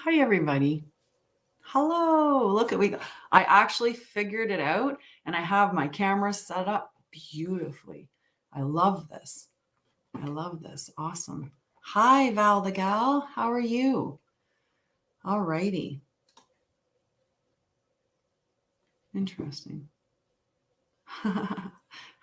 Hi, everybody. Hello. Look at I actually figured it out and I have my camera set up beautifully. I love this. I love this. Awesome. Hi, Val the gal. How are you? All righty. Interesting. How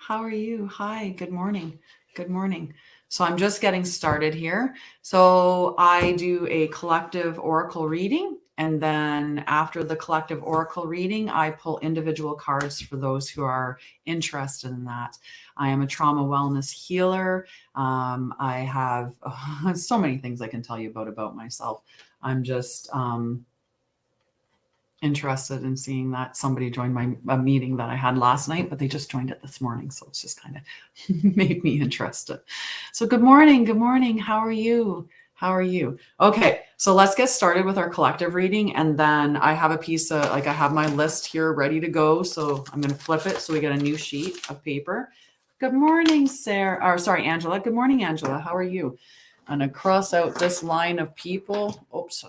are you? Hi, good morning. Good morning. So I'm just getting started here. So I do a collective oracle reading. And then after the collective oracle reading, I pull individual cards for those who are interested in that. I am a trauma wellness healer. I have so many things I can tell you about myself. I'm just interested in seeing that somebody joined a meeting that I had last night, but they just joined it this morning. So it's just kind of made me interested. So good morning. Good morning. How are you? How are you? Okay. So let's get started with our collective reading. And then I have a piece of, I have my list here ready to go. So I'm going to flip it so we get a new sheet of paper. Good morning, Sarah. Or sorry, Angela. Good morning, Angela. How are you? I'm going to cross out this line of people. Oops.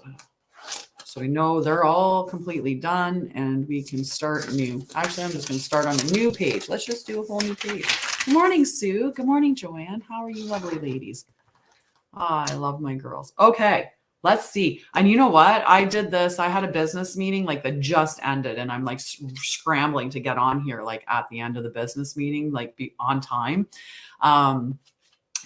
So we know they're all completely done and we can start new. Actually, I'm just going to start on a new page. Let's just do a whole new page. Good morning, Sue. Good morning, Joanne. How are you lovely ladies? I love my girls. Okay, let's see. And you know what? I did this. I had a business meeting that just ended and I'm scrambling to get on here at the end of the business meeting, be on time.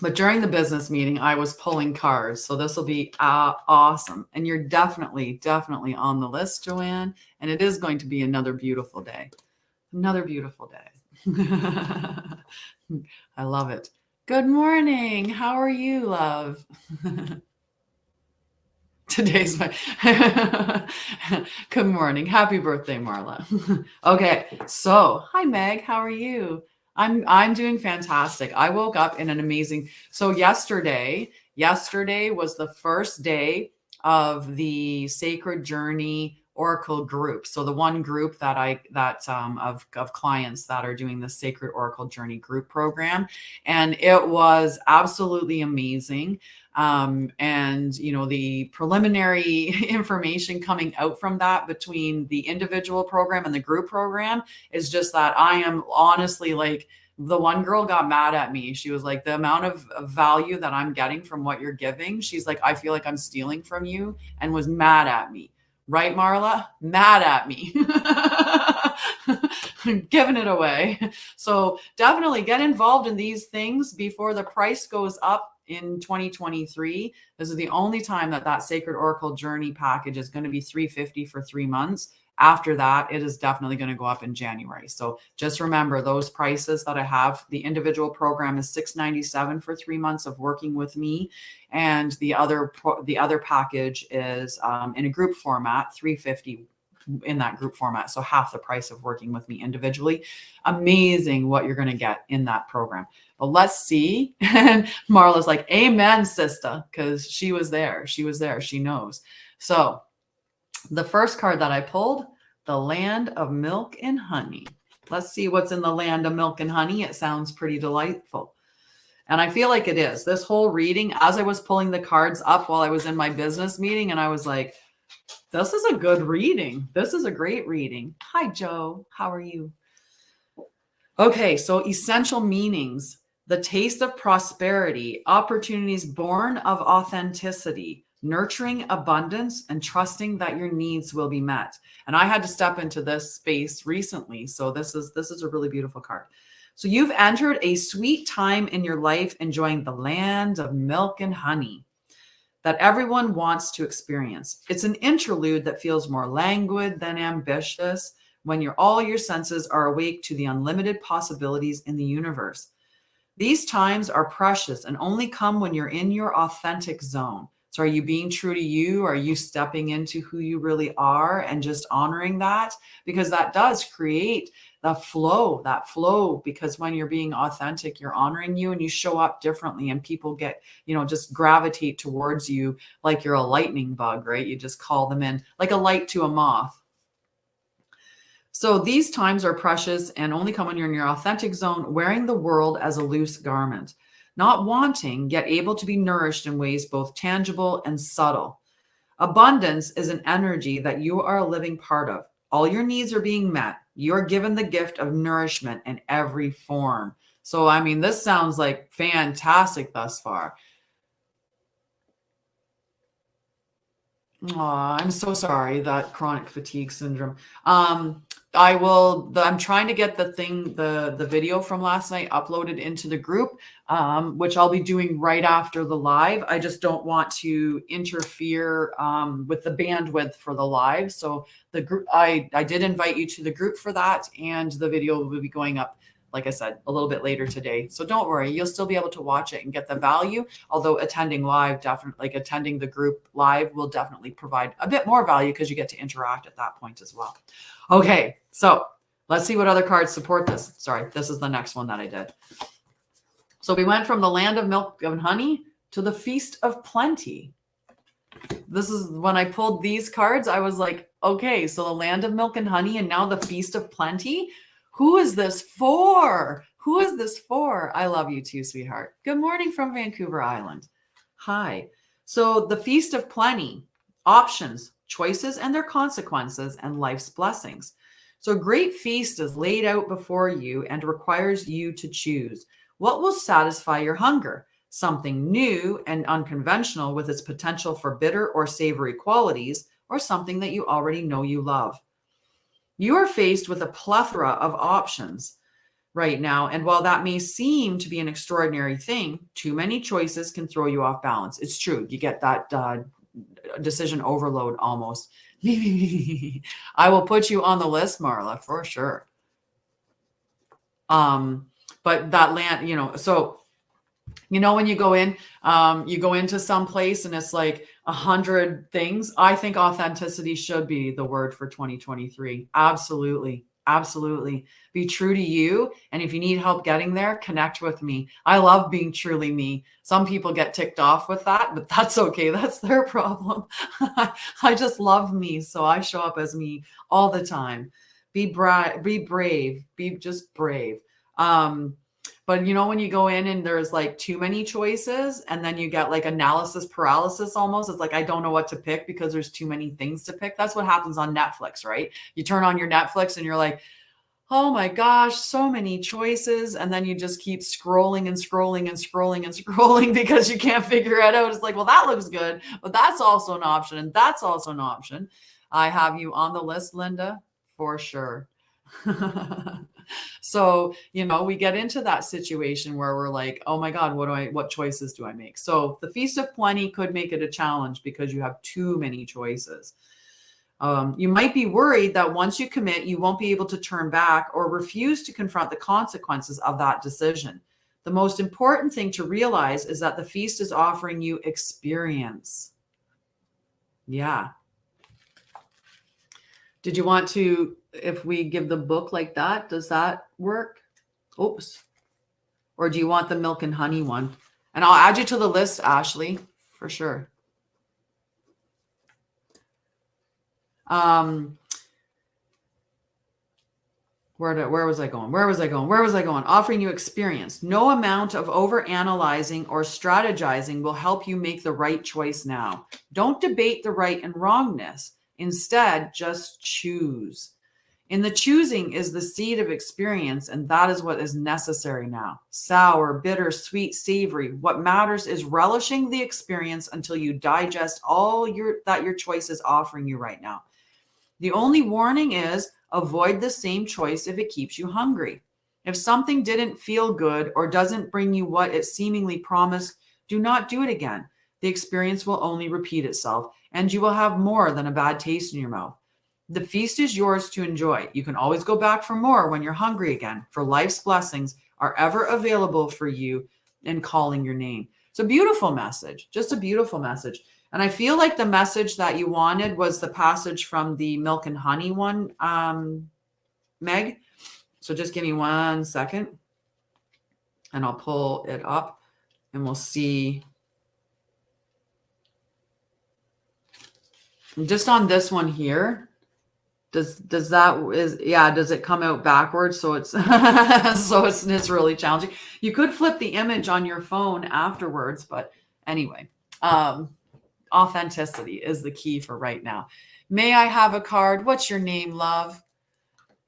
But during the business meeting, I was pulling cards. So this will be awesome. And you're definitely on the list, Joanne. And it is going to be another beautiful day. Another beautiful day. I love it. Good morning. How are you, love? Today's my good morning. Happy birthday, Marla. Okay. So hi, Meg. How are you? I'm doing fantastic. I woke up in an amazing. So yesterday was the first day of the Sacred Journey Oracle group. So the one group of clients that are doing the Sacred Oracle Journey group program, and it was absolutely amazing. And the preliminary information coming out from that between the individual program and the group program is just that I am honestly the one girl got mad at me. She was like, the amount of value that I'm getting from what you're giving, she's like, I feel like I'm stealing from you, and was mad at me. Right, Marla? Mad at me. Giving it away. So definitely get involved in these things before the price goes up in 2023. This is the only time that Sacred Oracle Journey package is going to be $350 for 3 months. After that, it is definitely going to go up in January. So just remember those prices that I have. The individual program is $697 for 3 months of working with me. And the other package is in a group format, $350 in that group format. So half the price of working with me individually. Amazing what you're going to get in that program. But let's see. And Marla's like, amen, sister, because she was there. She knows. So the first card that I pulled, the land of milk and honey. Let's see what's in the land of milk and honey. It sounds pretty delightful. And I feel like it is. This whole reading, as I was pulling the cards up while I was in my business meeting, and I was like, this is a good reading. This is a great reading. Hi, Joe. How are you? Okay, so essential meanings. The taste of prosperity, opportunities born of authenticity, nurturing abundance, and trusting that your needs will be met. And I had to step into this space recently. So this is a really beautiful card. So you've entered a sweet time in your life, enjoying the land of milk and honey that everyone wants to experience. It's an interlude that feels more languid than ambitious when all your senses are awake to the unlimited possibilities in the universe. These times are precious and only come when you're in your authentic zone. So are you being true to you? Are you stepping into who you really are and just honoring that? Because that does create that flow, because when you're being authentic, you're honoring you and you show up differently, and people get, just gravitate towards you like you're a lightning bug, right? You just call them in like a light to a moth. So these times are precious and only come when you're in your authentic zone, wearing the world as a loose garment, not wanting, yet able to be nourished in ways both tangible and subtle. Abundance is an energy that you are a living part of. All your needs are being met. You are given the gift of nourishment in every form. So, I mean, this sounds like fantastic thus far. Aw, I'm so sorry, that chronic fatigue syndrome. I'm trying to get the video from last night uploaded into the group, which I'll be doing right after the live. I just don't want to interfere with the bandwidth for the live. So the group, I did invite you to the group for that, and the video will be going up, like I said, a little bit later today. So don't worry, you'll still be able to watch it and get the value. Although attending live, definitely, like attending the group live will definitely provide a bit more value because you get to interact at that point as well. Okay, so let's see what other cards support this. Sorry, this is the next one that I did. So we went from the land of milk and honey to the feast of plenty. This is when I pulled these cards, I was like, okay, so the land of milk and honey and now the feast of plenty. Who is this for? Who is this for? I love you too, sweetheart. Good morning from Vancouver Island. Hi. So the feast of plenty, options, choices and their consequences, and life's blessings. So a great feast is laid out before you and requires you to choose. What will satisfy your hunger? Something new and unconventional with its potential for bitter or savory qualities, or something that you already know you love. You are faced with a plethora of options right now. And while that may seem to be an extraordinary thing, too many choices can throw you off balance. It's true. You get that decision overload almost. I will put you on the list, Marla, for sure. But that land, so, when you go into some place and it's like 100 things. I think authenticity should be the word for 2023. Absolutely. Absolutely. Be true to you. And if you need help getting there, connect with me. I love being truly me. Some people get ticked off with that, but that's okay. That's their problem. I just love me. So I show up as me all the time. Be brave, be just brave. But when you go in and there's like too many choices and then you get like analysis paralysis almost, it's like, I don't know what to pick because there's too many things to pick. That's what happens on Netflix, right? You turn on your Netflix and you're like, oh my gosh, so many choices. And then you just keep scrolling and scrolling and scrolling and scrolling because you can't figure it out. It's like, well, that looks good, but that's also an option. And that's also an option. I have you on the list, Linda, for sure. So, we get into that situation where we're like, oh my God, what choices do I make? So the Feast of Plenty could make it a challenge because you have too many choices. You might be worried that once you commit, you won't be able to turn back or refuse to confront the consequences of that decision. The most important thing to realize is that the feast is offering you experience. Yeah. Did you want to, if we give the book like that, does that work? Oops. Or do you want the milk and honey one? And I'll add you to the list, Ashley, for sure. Where was I going? Offering you experience. No amount of overanalyzing or strategizing will help you make the right choice now. Don't debate the right and wrongness. Instead, just choose. In the choosing is the seed of experience, and that is what is necessary now. Sour, bitter, sweet, savory. What matters is relishing the experience until you digest all that your choice is offering you right now. The only warning is avoid the same choice if it keeps you hungry. If something didn't feel good or doesn't bring you what it seemingly promised, do not do it again. The experience will only repeat itself, and you will have more than a bad taste in your mouth. The feast is yours to enjoy. You can always go back for more when you're hungry again, for life's blessings are ever available for you in calling your name. It's a beautiful message, just a beautiful message. And I feel like the message that you wanted was the passage from the milk and honey one, Meg. So just give me 1 second and I'll pull it up and we'll see. Just on this one here, does it come out backwards? So it's it's really challenging. You could flip the image on your phone afterwards, but anyway, authenticity is the key for right now. May I have a card? What's your name, love?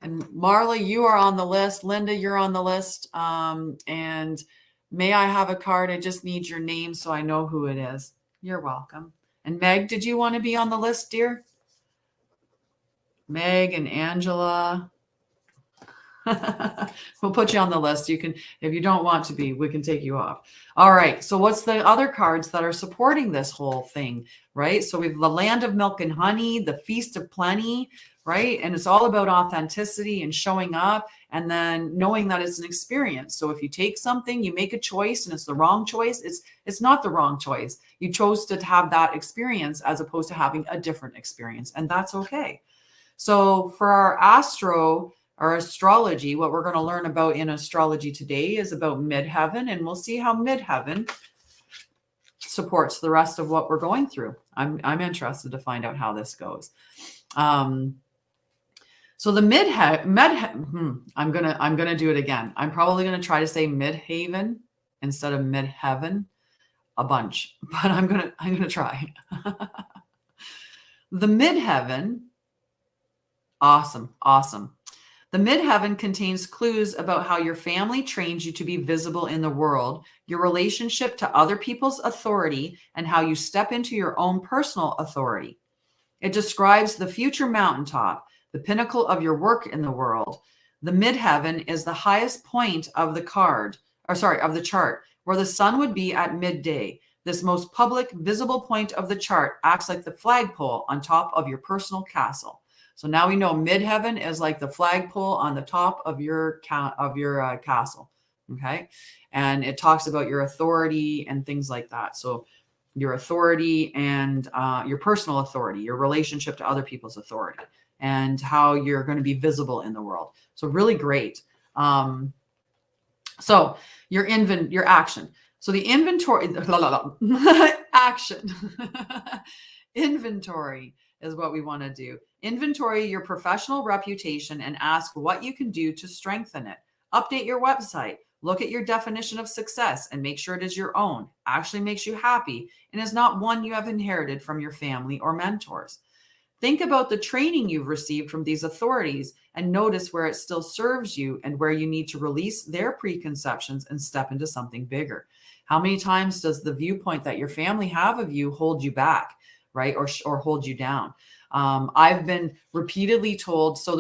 And Marla, you are on the list. Linda, you're on the list. And may I have a card? I just need your name so I know who it is. You're welcome. And Meg, did you want to be on the list, dear? Meg and Angela. We'll put you on the list. You can, if you don't want to be, we can take you off. All right. So what's the other cards that are supporting this whole thing, right? So we have the land of milk and honey, the feast of plenty, right? And it's all about authenticity and showing up and then knowing that it's an experience. So if you take something, you make a choice and it's the wrong choice, it's not the wrong choice. You chose to have that experience as opposed to having a different experience, and that's okay. So for our astrology, what we're going to learn about in astrology today is about midheaven, and we'll see how midheaven supports the rest of what we're going through. I'm interested to find out how this goes. So the I'm gonna do it again. I'm probably gonna try to say midhaven instead of midheaven a bunch, but I'm gonna try. The midheaven, awesome. The midheaven contains clues about how your family trains you to be visible in the world, your relationship to other people's authority, and how you step into your own personal authority. It describes the future mountaintop, the pinnacle of your work in the world. The midheaven is the highest point of the chart, where the sun would be at midday. This most public, visible point of the chart acts like the flagpole on top of your personal castle. So now we know midheaven is like the flagpole on the top of your castle. Okay. And it talks about your authority and things like that. So your authority and your personal authority, your relationship to other people's authority, and how you're going to be visible in the world. So really great. So your action. So the inventory, action, inventory is what we want to do. Inventory your professional reputation and ask what you can do to strengthen it. Update your website. Look at your definition of success and make sure it is your own, actually makes you happy, and is not one you have inherited from your family or mentors. Think about the training you've received from these authorities and notice where it still serves you and where you need to release their preconceptions and step into something bigger. How many times does the viewpoint that your family have of you hold you back, right? Or hold you down? I've been repeatedly told, so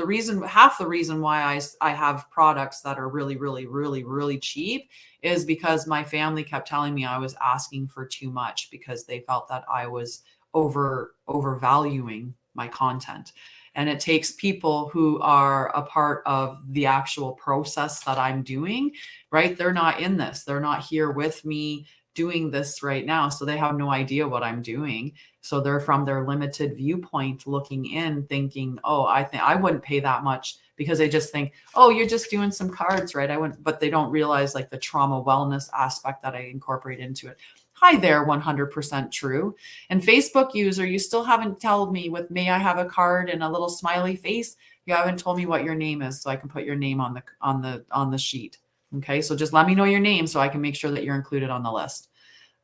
half the reason why I have products that are really, really, really, really cheap is because my family kept telling me I was asking for too much because they felt that I was overvaluing my content. And it takes people who are a part of the actual process that I'm doing, right? They're not in this. They're not here with me doing this right now. So they have no idea what I'm doing. So they're from their limited viewpoint looking in thinking, oh, I think I wouldn't pay that much, because they just think, oh, you're just doing some cards, right? But they don't realize like the trauma wellness aspect that I incorporate into it. Hi there, 100% true. And Facebook user, you still haven't told me with may I have a card and a little smiley face. You haven't told me what your name is, so I can put your name on the sheet. Okay, so just let me know your name so I can make sure that you're included on the list.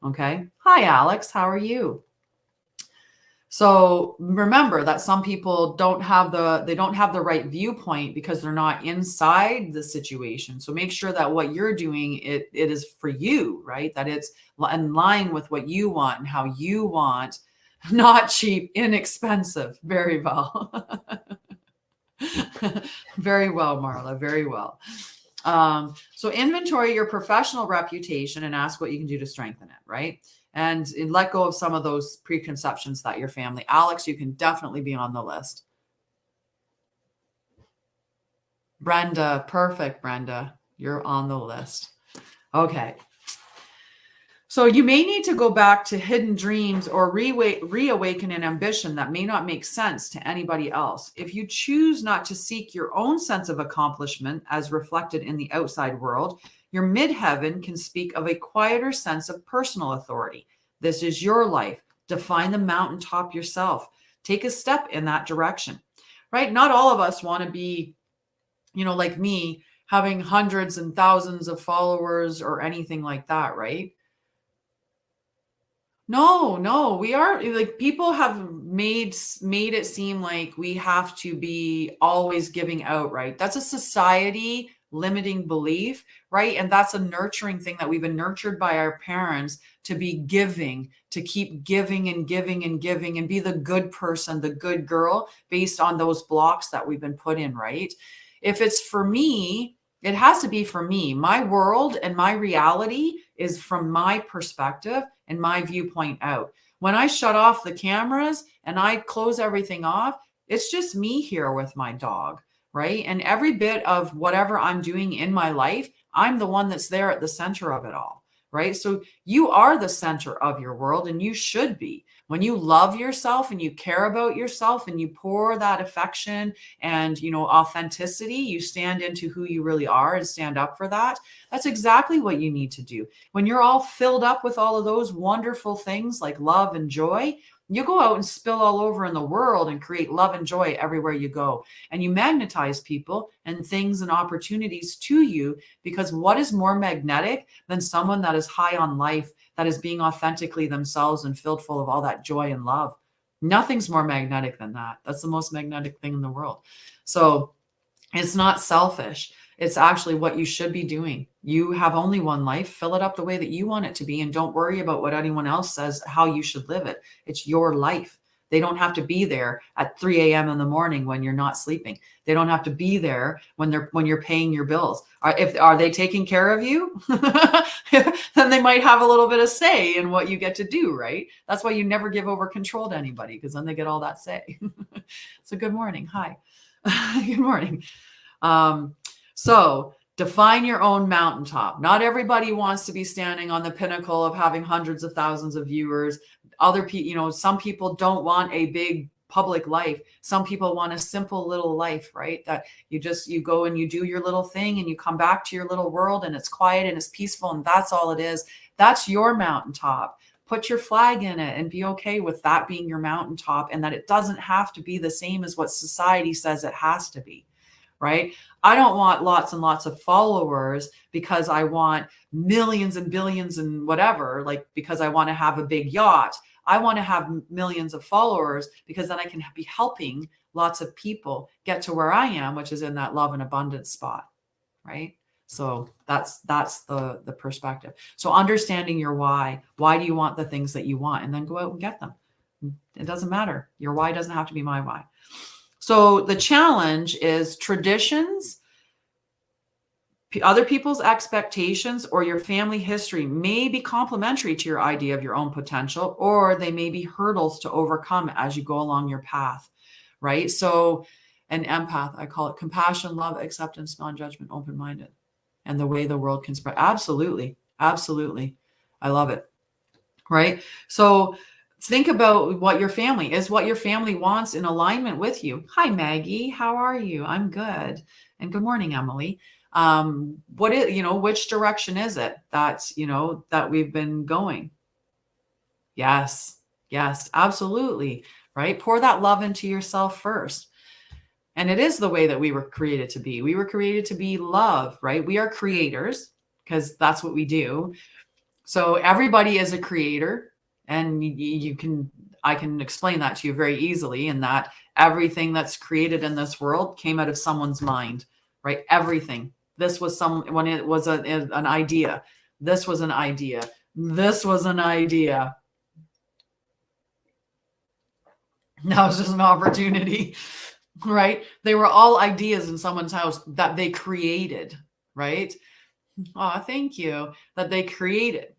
Okay. Hi, Alex. How are you? So remember that some people don't have the right viewpoint because they're not inside the situation. So make sure that what you're doing, it is for you, right? That it's in line with what you want and how you want, not cheap, inexpensive. Very well. Very well, Marla. Very well. So inventory your professional reputation and ask what you can do to strengthen it, right? And let go of some of those preconceptions that your family. Alex, you can definitely be on the list. Brenda, perfect, Brenda. You're on the list. Okay. So you may need to go back to hidden dreams or reawaken an ambition that may not make sense to anybody else. If you choose not to seek your own sense of accomplishment as reflected in the outside world, your midheaven can speak of a quieter sense of personal authority. This is your life. Define the mountaintop yourself. Take a step in that direction, right? Not all of us want to be, like me, having hundreds and thousands of followers or anything like that, right? No, we are like, people have made it seem like we have to be always giving out, right? That's a society limiting belief, right? And that's a nurturing thing that we've been nurtured by our parents to be giving, to keep giving and giving and giving and be the good person, the good girl based on those blocks that we've been put in, right? If it's for me, it has to be for me. My world and my reality is from my perspective and my viewpoint out. When I shut off the cameras and I close everything off, it's just me here with my dog, right? And every bit of whatever I'm doing in my life, I'm the one that's there at the center of it all, right? So you are the center of your world, and you should be. When you love yourself and you care about yourself and you pour that affection and, authenticity, you stand into who you really are and stand up for that. That's exactly what you need to do. When you're all filled up with all of those wonderful things like love and joy, you go out and spill all over in the world and create love and joy everywhere you go. And you magnetize people and things and opportunities to you, because what is more magnetic than someone that is high on life, that is being authentically themselves and filled full of all that joy and love? Nothing's more magnetic than that. That's the most magnetic thing in the world. So it's not selfish. It's actually what you should be doing. You have only one life. Fill it up the way that you want it to be. And don't worry about what anyone else says, how you should live it. It's your life. They don't have to be there at 3 a.m. in the morning when you're not sleeping. They don't have to be there when you're paying your bills. Are they taking care of you? Then they might have a little bit of say in what you get to do, right? That's why you never give over control to anybody, because then they get all that say. So good morning. Hi. Good morning. So define your own mountaintop. Not everybody wants to be standing on the pinnacle of having hundreds of thousands of viewers. Other people, some people don't want a big public life. Some people want a simple little life, right? That you go and you do your little thing and you come back to your little world and it's quiet and it's peaceful and that's all it is. That's your mountaintop. Put your flag in it and be okay with that being your mountaintop, and that it doesn't have to be the same as what society says it has to be. Right? I don't want lots and lots of followers because I want millions and billions and whatever, like because I want to have a big yacht. I want to have millions of followers because then I can be helping lots of people get to where I am, which is in that love and abundance spot. Right? So that's the perspective. So understanding your why do you want the things that you want, and then go out and get them. It doesn't matter. Your why doesn't have to be my why. So the challenge is traditions, other people's expectations, or your family history may be complementary to your idea of your own potential, or they may be hurdles to overcome as you go along your path, right? So an empath, I call it compassion, love, acceptance, non-judgment, open-minded, and the way the world can spread. Absolutely. Absolutely. I love it. Right? So think about what your family wants in alignment with you. Hi, Maggie. How are you? I'm good. And good morning, Emily. Which direction is it that we've been going? Yes, absolutely. Right. Pour that love into yourself first. And it is the way that we were created to be. We were created to be love, right? We are creators because that's what we do. So everybody is a creator. And I can explain that to you very easily, in that everything that's created in this world came out of someone's mind, right? Everything. This was when it was an idea. This was an idea. This was an idea. Now it's just an opportunity, right? They were all ideas in someone's house that they created, right? Oh, thank you. That they created.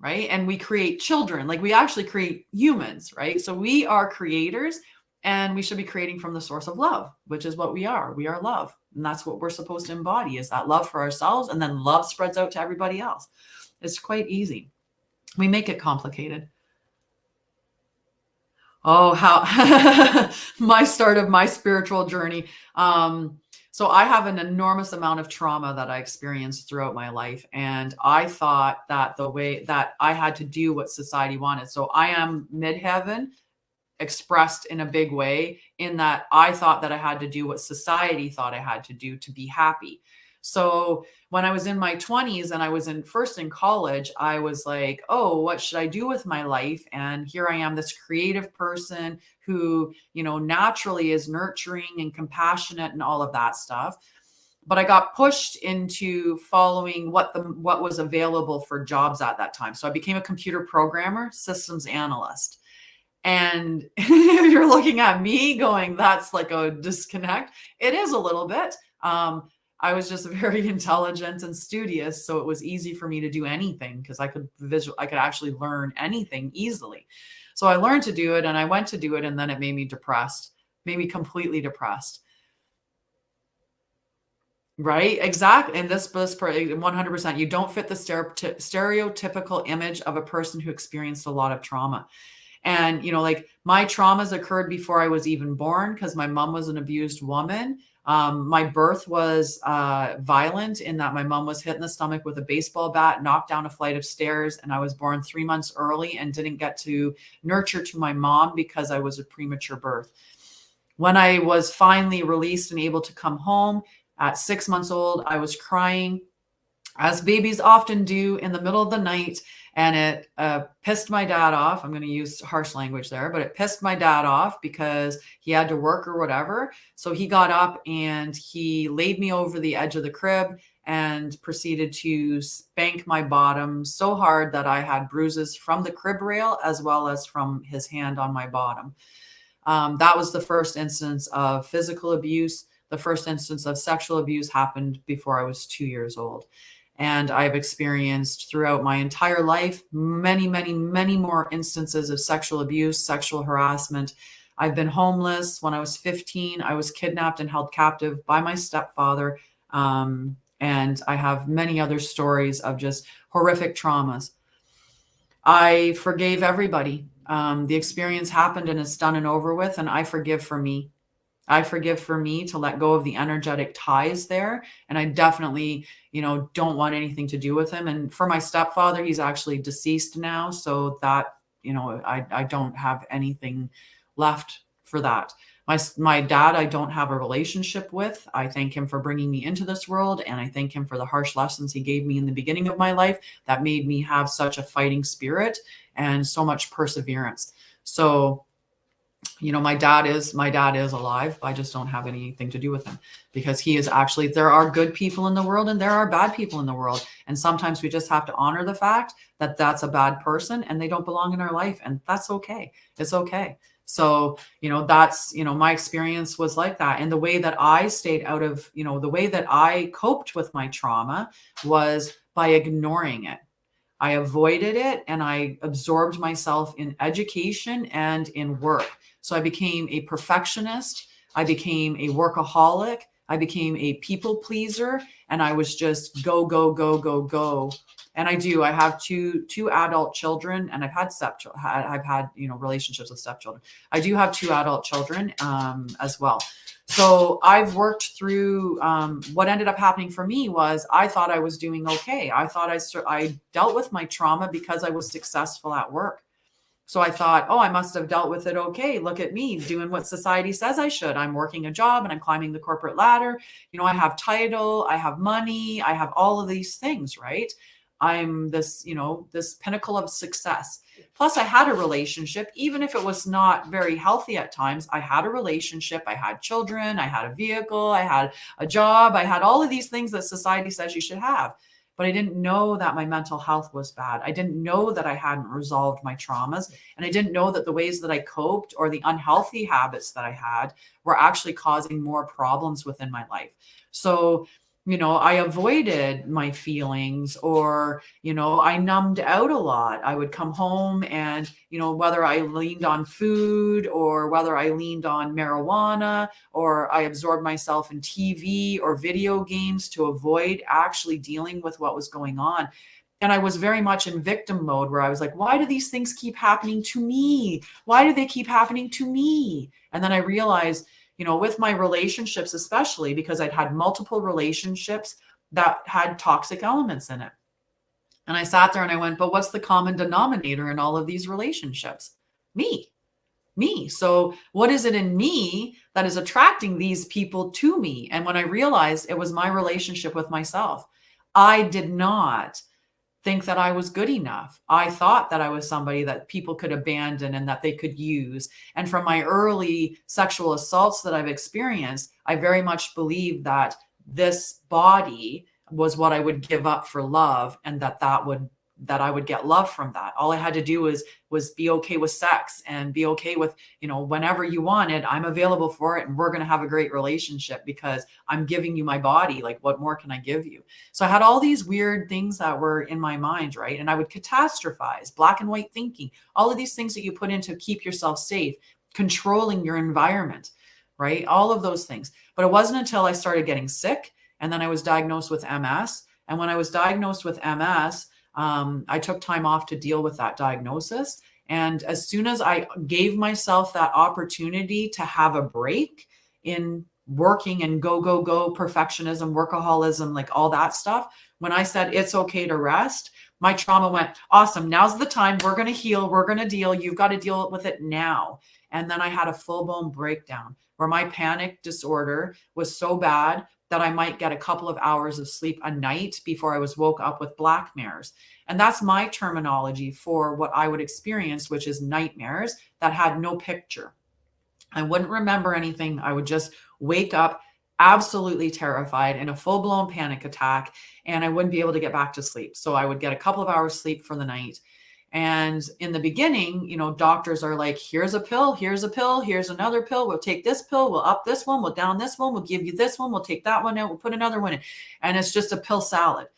Right? And we create children, like we actually create humans, right? So we are creators, and we should be creating from the source of love, which is what we are. We are love. And that's what we're supposed to embody, is that love for ourselves. And then love spreads out to everybody else. It's quite easy. We make it complicated. Oh, how my start of my spiritual journey. So I have an enormous amount of trauma that I experienced throughout my life. And I thought that the way that I had to do what society wanted. So I am midheaven expressed in a big way, in that I thought that I had to do what society thought I had to do to be happy. So when I was in my 20s and I was first in college, I was like, oh, what should I do with my life? And here I am, this creative person who, naturally is nurturing and compassionate and all of that stuff. But I got pushed into following what was available for jobs at that time. So I became a computer programmer, systems analyst. And if you're looking at me going, that's like a disconnect, it is a little bit. I was just very intelligent and studious, so it was easy for me to do anything because I could actually learn anything easily. So I learned to do it and I went to do it, and then it made me depressed, made me completely depressed. Right, exactly. And this 100%, you don't fit the stereotypical image of a person who experienced a lot of trauma. And, like my traumas occurred before I was even born because my mom was an abused woman. My birth was violent in that my mom was hit in the stomach with a baseball bat, knocked down a flight of stairs, and I was born 3 months early and didn't get to nurture to my mom because I was a premature birth. When I was finally released and able to come home at 6 months old, I was crying, as babies often do, in the middle of the night. And it pissed my dad off. I'm going to use harsh language there, but it pissed my dad off because he had to work or whatever. So he got up and he laid me over the edge of the crib and proceeded to spank my bottom so hard that I had bruises from the crib rail as well as from his hand on my bottom. That was the first instance of physical abuse. The first instance of sexual abuse happened before I was 2 years old. And I've experienced throughout my entire life many, many, many more instances of sexual abuse, sexual harassment. I've been homeless. When I was 15, I was kidnapped and held captive by my stepfather. And I have many other stories of just horrific traumas. I forgave everybody. The experience happened and it's done and over with, and I forgive for me. I forgive for me to let go of the energetic ties there. And I definitely, don't want anything to do with him. And for my stepfather, he's actually deceased now. So that, I don't have anything left for that. My dad, I don't have a relationship with. I thank him for bringing me into this world. And I thank him for the harsh lessons he gave me in the beginning of my life that made me have such a fighting spirit and so much perseverance. So, my dad is alive. I just don't have anything to do with him because he is actually, there are good people in the world and there are bad people in the world. And sometimes we just have to honor the fact that that's a bad person and they don't belong in our life. And that's okay. It's okay. So, that's, my experience was like that. And the way that I stayed out of, the way that I coped with my trauma was by ignoring it. I avoided it and I absorbed myself in education and in work. So I became a perfectionist. I became a workaholic. I became a people pleaser. And I was just go, go, go, go, go. And I have two adult children, and I've had relationships with stepchildren. I do have 2 adult children as well. So I've worked through what ended up happening for me was I thought I was doing okay. I thought I dealt with my trauma because I was successful at work. So I thought, oh, I must have dealt with it okay. Look at me doing what society says I should. I'm working a job and I'm climbing the corporate ladder. I have title, I have money, I have all of these things, right? I'm this, this pinnacle of success. Plus I had a relationship, even if it was not very healthy at times. I had a relationship, I had children, I had a vehicle, I had a job, I had all of these things that society says you should have. But I didn't know that my mental health was bad. I didn't know that I hadn't resolved my traumas. And I didn't know that the ways that I coped or the unhealthy habits that I had were actually causing more problems within my life. So, I avoided my feelings or, I numbed out a lot. I would come home and, whether I leaned on food or whether I leaned on marijuana or I absorbed myself in TV or video games to avoid actually dealing with what was going on. And I was very much in victim mode where I was like, why do these things keep happening to me? Why do they keep happening to me? And then I realized, with my relationships, especially because I'd had multiple relationships that had toxic elements in it. And I sat there and I went, but what's the common denominator in all of these relationships? Me. me. So what is it in me that is attracting these people to me? And when I realized it was my relationship with myself, I did not think that I was good enough. I thought that I was somebody that people could abandon and that they could use. And from my early sexual assaults that I've experienced, I very much believed that this body was what I would give up for love, and that I would get love from that. All I had to do was be okay with sex and be okay with, whenever you want it, I'm available for it, and we're going to have a great relationship because I'm giving you my body. Like, what more can I give you? So I had all these weird things that were in my mind, right? And I would catastrophize, black and white thinking, all of these things that you put in to keep yourself safe, controlling your environment, right? All of those things. But it wasn't until I started getting sick, and then I was diagnosed with MS. And when I was diagnosed with MS, I took time off to deal with that diagnosis. And as soon as I gave myself that opportunity to have a break in working and go, perfectionism, workaholism, like all that stuff, when I said it's okay to rest, my trauma went, awesome, now's the time. We're going to heal. We're going to deal. You've got to deal with it now. And then I had a full-blown breakdown where my panic disorder was so bad that I might get a couple of hours of sleep a night before I was woke up with blackmares. And that's my terminology for what I would experience, which is nightmares that had no picture. I wouldn't remember anything. I would just wake up absolutely terrified in a full-blown panic attack, and I wouldn't be able to get back to sleep. So I would get a couple of hours sleep for the night. And in the beginning, doctors are like, here's a pill, here's a pill, here's another pill. We'll take this pill, we'll up this one, we'll down this one, we'll give you this one, we'll take that one out, we'll put another one in. And it's just a pill salad.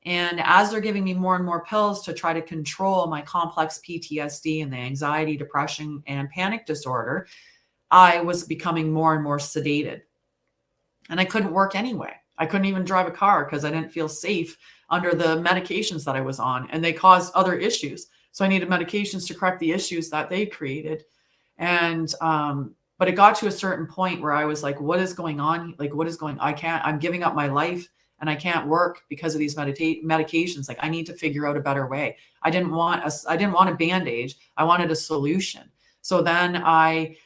And as they're giving me more and more pills to try to control my complex PTSD and the anxiety, depression, and panic disorder, I was becoming more and more sedated. And I couldn't work anyway. I couldn't even drive a car because I didn't feel safe under the medications that I was on, and they caused other issues. So I needed medications to correct the issues that they created. And, but it got to a certain point where I was like, what is going on? Like, what is going, I'm giving up my life and I can't work because of these medications. Like, I need to figure out a better way. I didn't want a Band-Aid. I wanted a solution. So then I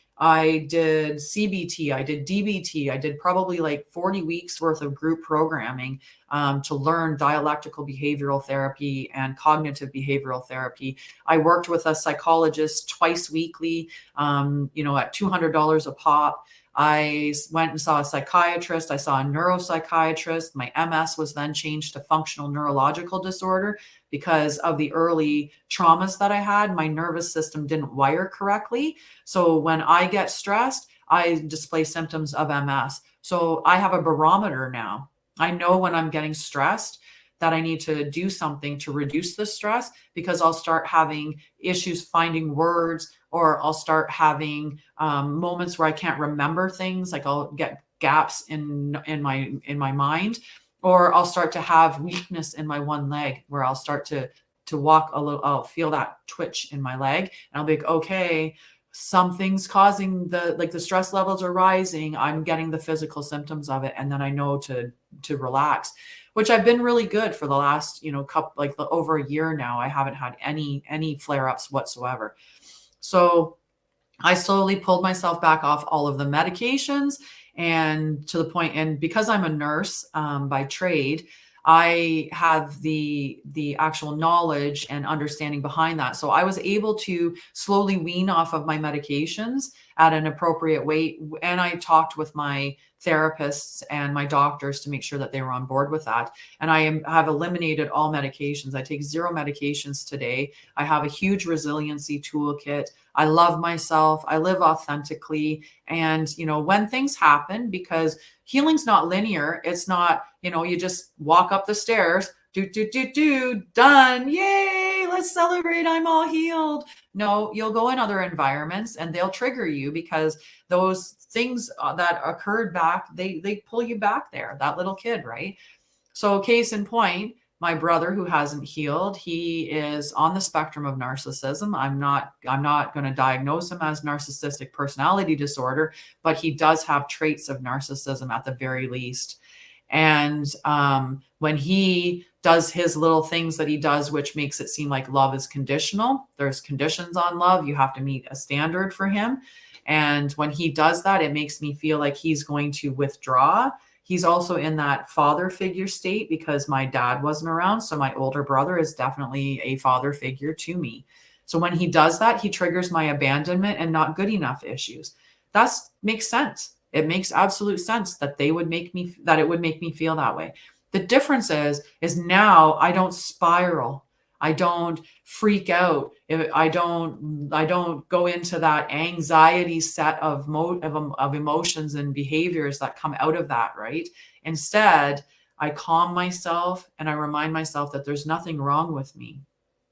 did CBT, I did DBT, I did probably like 40 weeks worth of group programming to learn dialectical behavioral therapy and cognitive behavioral therapy. I worked with a psychologist twice weekly, at $200 a pop. I went and saw a psychiatrist. I saw a neuropsychiatrist. My MS was then changed to functional neurological disorder because of the early traumas that I had. My nervous system didn't wire correctly. So when I get stressed, I display symptoms of MS. So I have a barometer now. I know when I'm getting stressed that I need to do something to reduce the stress, because I'll start having issues finding words, or I'll start having moments where I can't remember things. Like I'll get gaps in my mind, or I'll start to have weakness in my one leg where I'll start to walk a little, I'll feel that twitch in my leg, and I'll be like, okay, something's causing the stress levels are rising. I'm getting the physical symptoms of it. And then I know to relax, which I've been really good for the last, over a year now. I haven't had any flare-ups whatsoever. So I slowly pulled myself back off all of the medications, and to the point, and because I'm a nurse by trade, I have the actual knowledge and understanding behind that. So I was able to slowly wean off of my medications at an appropriate weight. And I talked with my therapists and my doctors to make sure that they were on board with that. And I have eliminated all medications. I take 0 medications today. I have a huge resiliency toolkit. I love myself. I live authentically. And, when things happen, because healing's not linear, it's not, you just walk up the stairs, done. Yay, let's celebrate. I'm all healed. No, you'll go in other environments and they'll trigger you, because those things that occurred back, they pull you back there, that little kid, right? So case in point, my brother who hasn't healed, he is on the spectrum of narcissism. I'm not going to diagnose him as narcissistic personality disorder, but he does have traits of narcissism at the very least. And when he does his little things that he does, which makes it seem like love is conditional, there's conditions on love. You have to meet a standard for him. And when he does that, it makes me feel like he's going to withdraw. He's also in that father figure state because my dad wasn't around. So my older brother is definitely a father figure to me. So when he does that, he triggers my abandonment and not good enough issues. That makes sense. It makes absolute sense that it would make me feel that way. The difference is now I don't spiral. I don't freak out. I don't go into that anxiety set of emotions and behaviors that come out of that, right? Instead, I calm myself and I remind myself that there's nothing wrong with me,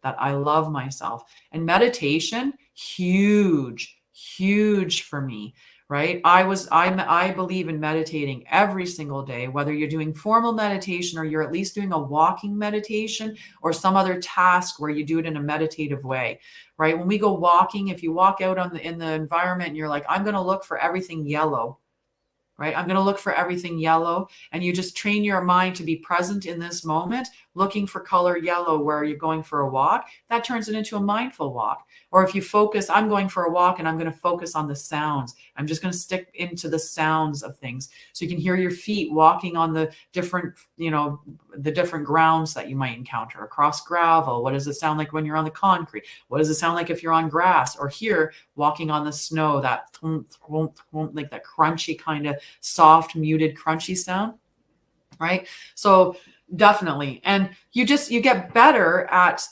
that I love myself. And meditation, huge, huge for me. Right? I believe in meditating every single day, whether you're doing formal meditation or you're at least doing a walking meditation or some other task where you do it in a meditative way, right? When we go walking, if you walk out in the environment and you're like, I'm going to look for everything yellow, right? I'm going to look for everything yellow. And you just train your mind to be present in this moment, looking for color yellow where you're going for a walk. That turns it into a mindful walk. Or if you focus, I'm going for a walk and I'm going to focus on the sounds. I'm just going to stick into the sounds of things. So you can hear your feet walking on the different, the different grounds that you might encounter across gravel. What does it sound like when you're on the concrete? What does it sound like if you're on grass? Or here, walking on the snow, that like that crunchy kind of soft, muted, crunchy sound, right? So definitely. And you get better at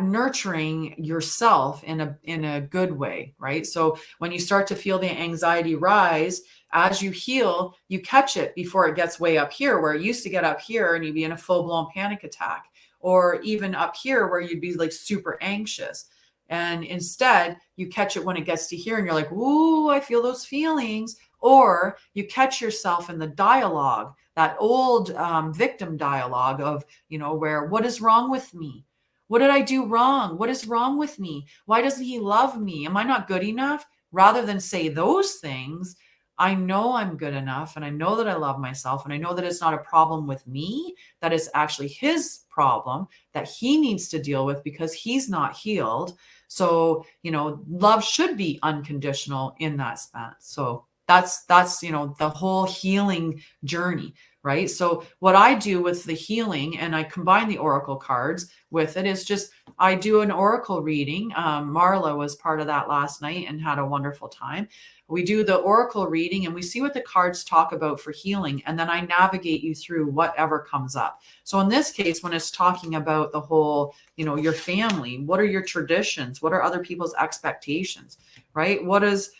nurturing yourself in a good way, right? So when you start to feel the anxiety rise, as you heal, you catch it before it gets way up here, where it used to get up here and you'd be in a full-blown panic attack, or even up here where you'd be like super anxious. And instead, you catch it when it gets to here and you're like, ooh, I feel those feelings. Or you catch yourself in the dialogue, that old victim dialogue of, where, what is wrong with me? What did I do wrong? What is wrong with me? Why doesn't he love me? Am I not good enough? Rather than say those things, I know I'm good enough and I know that I love myself and I know that it's not a problem with me, that it's actually his problem that he needs to deal with because he's not healed. So, love should be unconditional in that span. So that's the whole healing journey, right? So what I do with the healing, and I combine the oracle cards with it, is just I do an oracle reading. Marla was part of that last night and had a wonderful time. We do the oracle reading and we see what the cards talk about for healing. And then I navigate you through whatever comes up. So in this case, when it's talking about the whole, your family, what are your traditions? What are other people's expectations, right? What is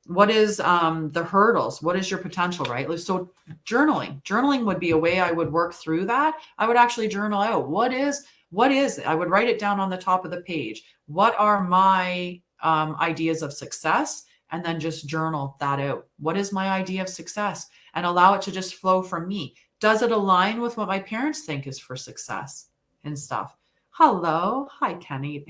the hurdles? What is your potential, right? So journaling would be a way I would work through that. I would actually journal out what is, I would write it down on the top of the page. What are my ideas of success? And then just journal that out. What is my idea of success? And allow it to just flow from me. Does it align with what my parents think is for success and stuff? Hello. Hi, Kennedy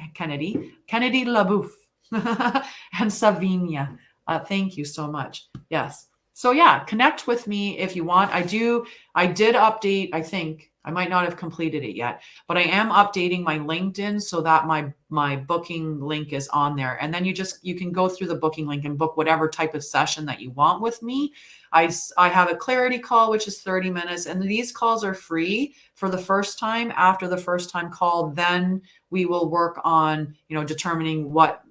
LaBouffe and Savinia. Thank you so much. Yes. So yeah, connect with me if you want. I did update, I think, I might not have completed it yet, but I am updating my LinkedIn so that my booking link is on there. And then you can go through the booking link and book whatever type of session that you want with me. I have a clarity call, which is 30 minutes. And these calls are free for the first time. After the first time call, then we will work on, determining what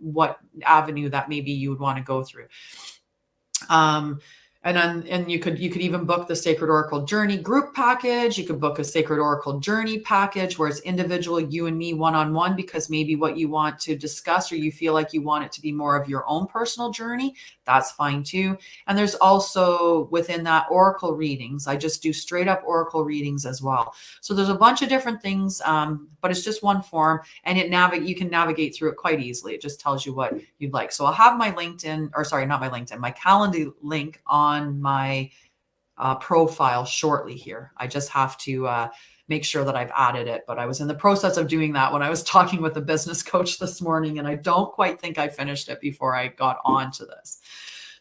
avenue that maybe you would want to go through. And you could even book the Sacred Oracle Journey group package. You could book a Sacred Oracle Journey package where it's individual, you and me one-on-one, because maybe what you want to discuss or you feel like you want it to be more of your own personal journey. That's fine too. And there's also within that Oracle readings. I just do straight up Oracle readings as well. So there's a bunch of different things, but it's just one form, and you can navigate through it quite easily. It just tells you what you'd like. So I'll have my my Calendly link on my profile shortly here. I just have to make sure that I've added it, but I was in the process of doing that when I was talking with a business coach this morning, and I don't quite think I finished it before I got on to this.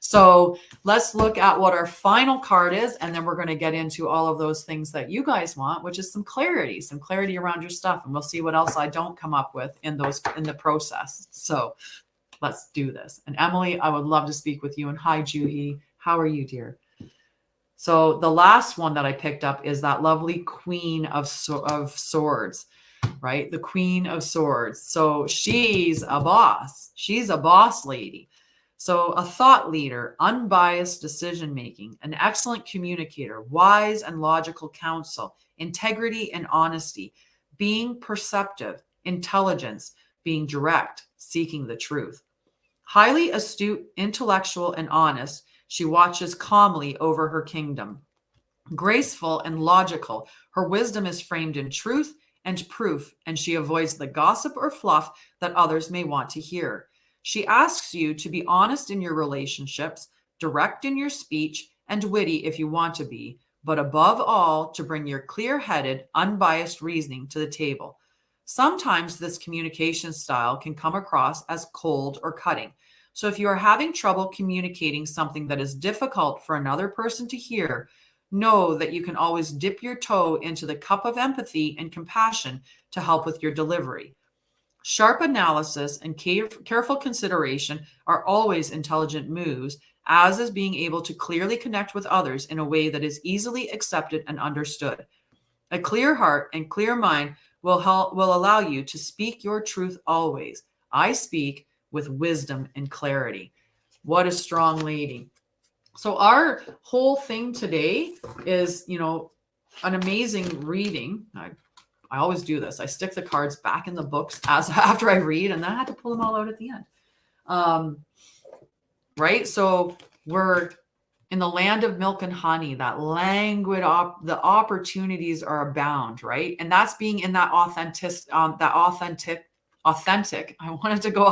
So let's look at what our final card is, and then we're going to get into all of those things that you guys want, which is some clarity around your stuff, and we'll see what else I don't come up with in the process. So let's do this. And Emily, I would love to speak with you. And hi, Juhi. How are you, dear? So the last one that I picked up is that lovely Queen of Swords, right? The Queen of Swords. So she's a boss. She's a boss lady. So a thought leader, unbiased decision-making, an excellent communicator, wise and logical counsel, integrity and honesty, being perceptive, intelligence, being direct, seeking the truth. Highly astute, intellectual, and honest, she watches calmly over her kingdom. Graceful and logical, her wisdom is framed in truth and proof, and she avoids the gossip or fluff that others may want to hear. She asks you to be honest in your relationships, direct in your speech, and witty if you want to be, but above all, to bring your clear-headed, unbiased reasoning to the table. Sometimes this communication style can come across as cold or cutting. So if you are having trouble communicating something that is difficult for another person to hear, know that you can always dip your toe into the cup of empathy and compassion to help with your delivery. Sharp analysis and careful consideration are always intelligent moves, as is being able to clearly connect with others in a way that is easily accepted and understood. A clear heart and clear mind will allow you to speak your truth always. I speak with wisdom and clarity. What a strong lady. So our whole thing today is, an amazing reading. I always do this. I stick the cards back in the books after I read, and then I had to pull them all out at the end. Right? So we're in the land of milk and honey, that languid, the opportunities are abound, right? And that's being in that authentic, I wanted to go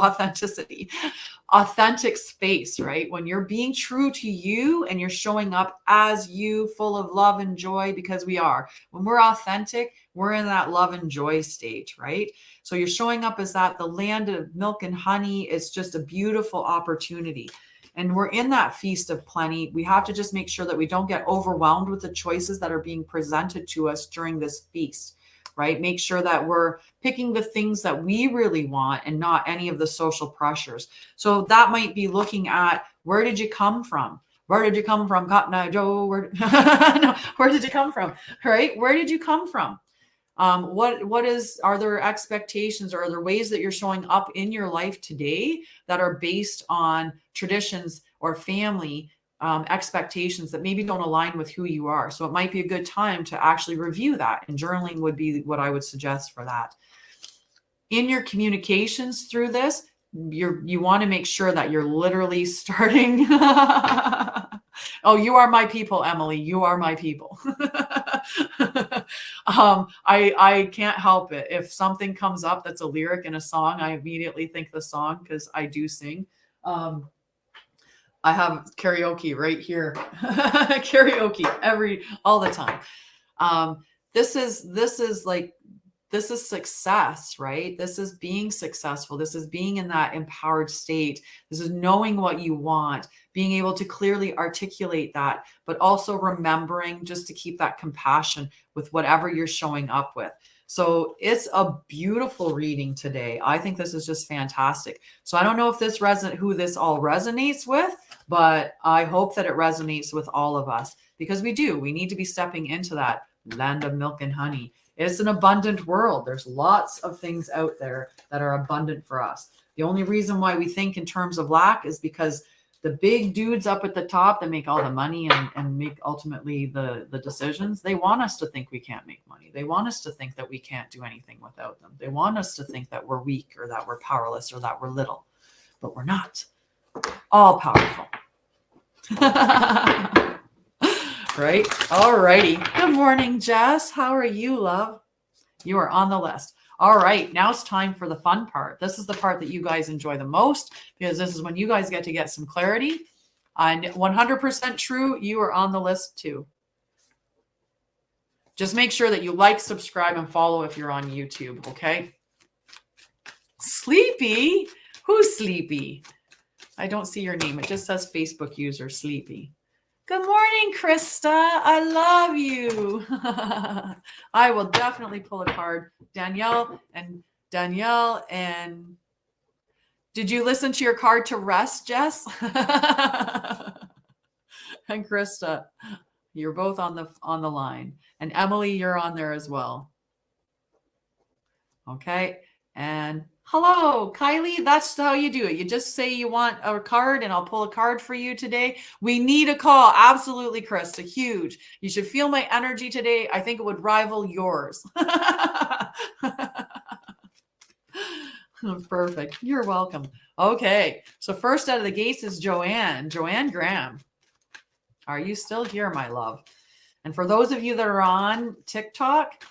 authentic space, right? When you're being true to you and you're showing up as you, full of love and joy, because we are. When we're authentic, we're in that love and joy state, right? So you're showing up as that. The land of milk and honey is just a beautiful opportunity. And we're in that feast of plenty. We have to just make sure that we don't get overwhelmed with the choices that are being presented to us during this feast, right? Make sure that we're picking the things that we really want and not any of the social pressures. So that might be looking at, where did you come from? Where did you come from, Cotton Eye Joe? Where did you come from? Right? Where did you come from? Are there expectations, or are there ways that you're showing up in your life today that are based on traditions or family expectations that maybe don't align with who you are? So it might be a good time to actually review that, and journaling would be what I would suggest for that. In your communications through this, you want to make sure that you're literally starting. Oh, you are my people, Emily. You are my people. I can't help it. If something comes up that's a lyric in a song, I immediately think the song, because I do sing. I have karaoke right here. Karaoke all the time. This is success, right? This is being successful. This is being in that empowered state. This is knowing what you want, being able to clearly articulate that, but also remembering just to keep that compassion with whatever you're showing up with. So it's a beautiful reading today. I think this is just fantastic. So I don't know if who this all resonates with, but I hope that it resonates with all of us, because we need to be stepping into that land of milk and honey. It's an abundant world. There's lots of things out there that are abundant for us. The only reason why we think in terms of lack is because the big dudes up at the top that make all the money and make ultimately the decisions, they want us to think we can't make money. They want us to think that we can't do anything without them. They want us to think that we're weak, or that we're powerless, or that we're little. But we're not. All powerful. Right? All righty. Good morning, Jess. How are you, love? You are on the list. All right. Now it's time for the fun part. This is the part that you guys enjoy the most, because this is when you guys get to get some clarity. And 100% true, you are on the list too. Just make sure that you like, subscribe, and follow if you're on YouTube, okay? Sleepy? Who's sleepy? I don't see your name. It just says Facebook user Sleepy. Good morning, Krista. I love you. I will definitely pull a card. Danielle. And did you listen to your card to rest, Jess? And Krista, you're both on the line. And Emily, you're on there as well. Okay. And hello, Kylie. That's how you do it. You just say you want a card and I'll pull a card for you today. We need a call. Absolutely, Krista. Huge. You should feel my energy today. I think it would rival yours. Perfect. You're welcome. Okay. So first out of the gates is Joanne. Joanne Graham. Are you still here, my love? And for those of you that are on TikTok,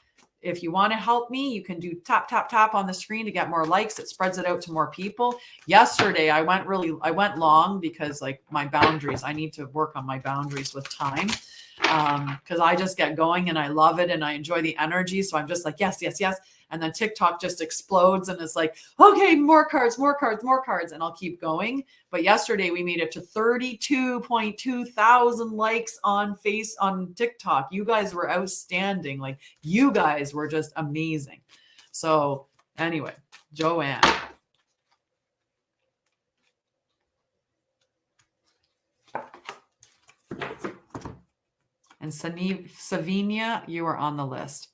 if you want to help me, you can do tap, tap, tap on the screen to get more likes. It spreads it out to more people. Yesterday, I went long because like my boundaries, I need to work on my boundaries with time because I just get going and I love it and I enjoy the energy. So I'm just like, yes, yes, yes. And then TikTok just explodes and it's like, okay, more cards. And I'll keep going. But yesterday we made it to 32.2 thousand likes on TikTok. You guys were outstanding. Like you guys were just amazing. So anyway, Joanne. And Savinia, you are on the list.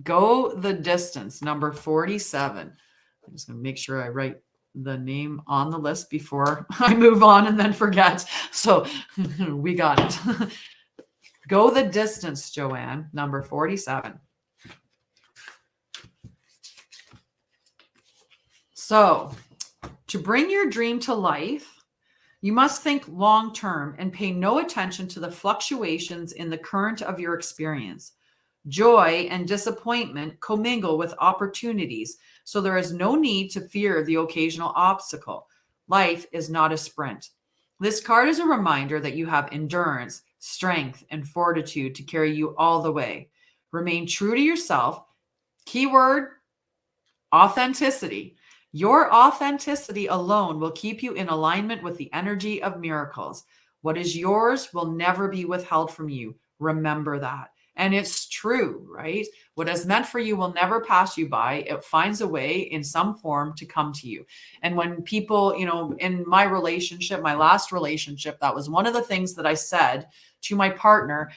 Go the Distance, number 47. I'm just going to make sure I write the name on the list before I move on and then forget. So we got it. Go the Distance, Joanne, number 47. So to bring your dream to life, you must think long-term and pay no attention to the fluctuations in the current of your experience. Joy and disappointment commingle with opportunities, so there is no need to fear the occasional obstacle. Life is not a sprint. This card is a reminder that you have endurance, strength, and fortitude to carry you all the way. Remain true to yourself. Keyword, authenticity. Your authenticity alone will keep you in alignment with the energy of miracles. What is yours will never be withheld from you. Remember that. And it's true, right? What is meant for you will never pass you by. It finds a way in some form to come to you. And when people, in my relationship, my last relationship, that was one of the things that I said to my partner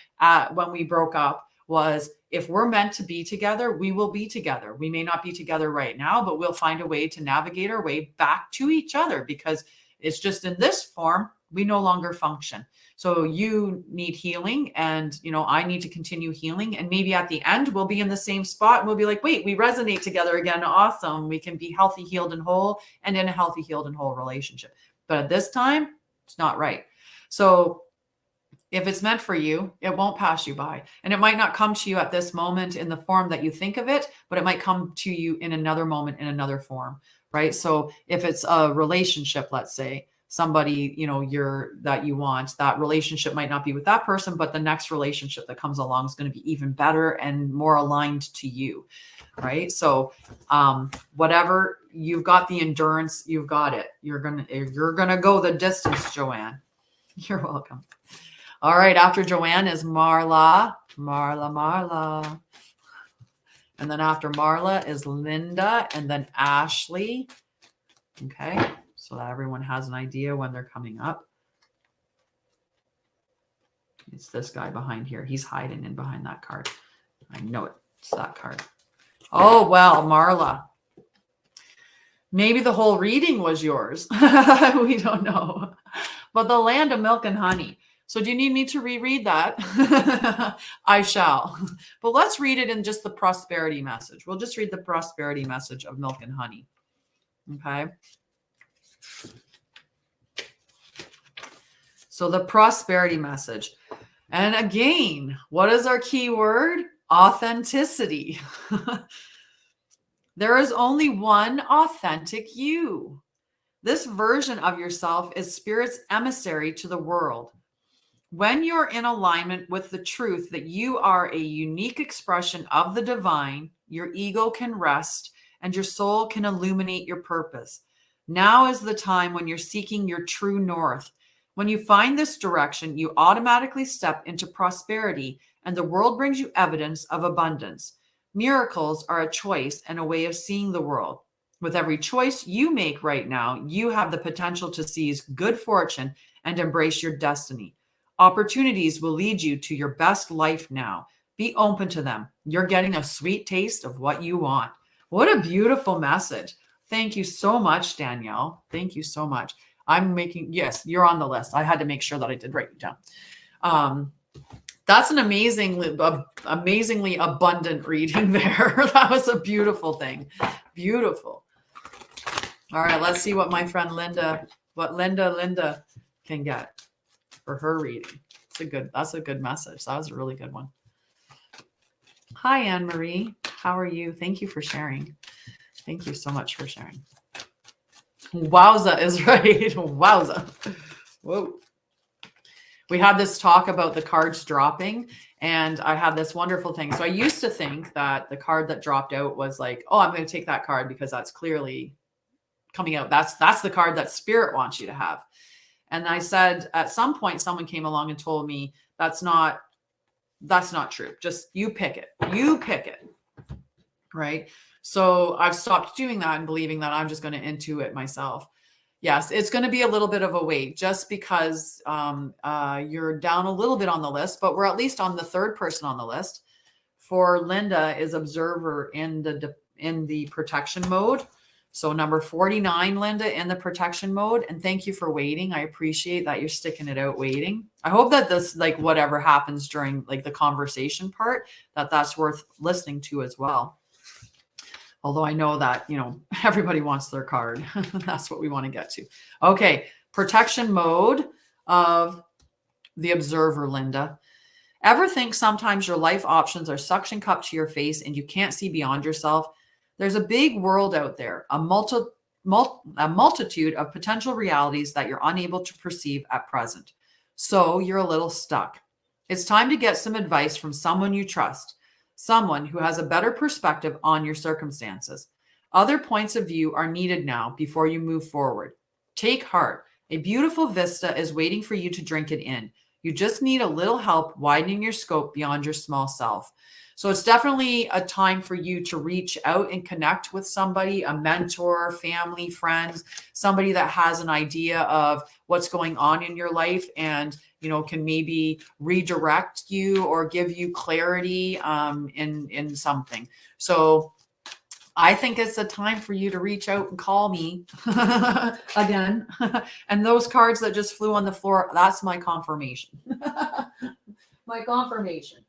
when we broke up was, if we're meant to be together, we will be together. We may not be together right now, but we'll find a way to navigate our way back to each other because it's just in this form, we no longer function. So you need healing and, I need to continue healing. And maybe at the end, we'll be in the same spot and we'll be like, wait, we resonate together again. Awesome. We can be healthy, healed, and whole and in a healthy, healed, and whole relationship. But at this time, it's not right. So if it's meant for you, it won't pass you by. And it might not come to you at this moment in the form that you think of it, but it might come to you in another moment in another form, right? So if it's a relationship, let's say, somebody, that you want, that relationship might not be with that person, but the next relationship that comes along is going to be even better and more aligned to you, right? So whatever, you've got the endurance, you've got it. You're going to go the distance, Joanne. You're welcome. All right. After Joanne is Marla. And then after Marla is Linda and then Ashley. Okay. So that everyone has an idea when they're coming up. It's this guy behind here. He's hiding in behind that card. I know it. It's that card. Oh, well, Marla. Maybe the whole reading was yours. We don't know. But the land of milk and honey. So do you need me to reread that? I shall. But let's read it in just the prosperity message. We'll just read the prosperity message of milk and honey. Okay. So the prosperity message. And again, what is our key word? Authenticity. There is only one authentic you. This version of yourself is Spirit's emissary to the world. When you're in alignment with the truth that you are a unique expression of the divine, your ego can rest and your soul can illuminate your purpose. Now is the time when you're seeking your true north. When you find this direction, you automatically step into prosperity, and the world brings you evidence of abundance. Miracles are a choice and a way of seeing the world. With every choice you make right now, you have the potential to seize good fortune and embrace your destiny. Opportunities will lead you to your best life now. Be open to them. You're getting a sweet taste of what you want. What a beautiful message. Thank you so much, Danielle. Thank you so much. Yes, you're on the list. I had to make sure that I did write you down. That's an amazingly abundant reading there. That was a beautiful thing. Beautiful. All right, let's see what my friend Linda can get for her reading. That's a good message. That was a really good one. Hi, Anne Marie. How are you? Thank you for sharing. Thank you so much for sharing. Wowza is right. Wowza. Whoa. We had this talk about the cards dropping, and I had this wonderful thing. So I used to think that the card that dropped out was like, oh, I'm going to take that card because that's clearly coming out. That's the card that Spirit wants you to have. And I said, at some point, someone came along and told me that's not true. Just you pick it. You pick it. Right. So I've stopped doing that and believing that I'm just going to intuit myself. Yes, it's going to be a little bit of a wait just because you're down a little bit on the list, but we're at least on the third person on the list. For Linda is observer in the protection mode. So number 49, Linda, in the protection mode. And thank you for waiting. I appreciate that you're sticking it out waiting. I hope that this, like whatever happens during like the conversation part, that's worth listening to as well. Although I know that, everybody wants their card. That's what we want to get to. Okay. Protection mode of the observer, Linda. Ever think sometimes your life options are suction cupped to your face and you can't see beyond yourself? There's a big world out there, a multitude of potential realities that you're unable to perceive at present. So you're a little stuck. It's time to get some advice from someone you trust. Someone who has a better perspective on your circumstances. Other points of view are needed now before you move forward. Take heart. A beautiful vista is waiting for you to drink it in. You just need a little help widening your scope beyond your small self. So it's definitely a time for you to reach out and connect with somebody, a mentor, family, friends, somebody that has an idea of what's going on in your life and can maybe redirect you or give you clarity in something. So I think it's a time for you to reach out and call me again. And those cards that just flew on the floor, that's my confirmation. My confirmation.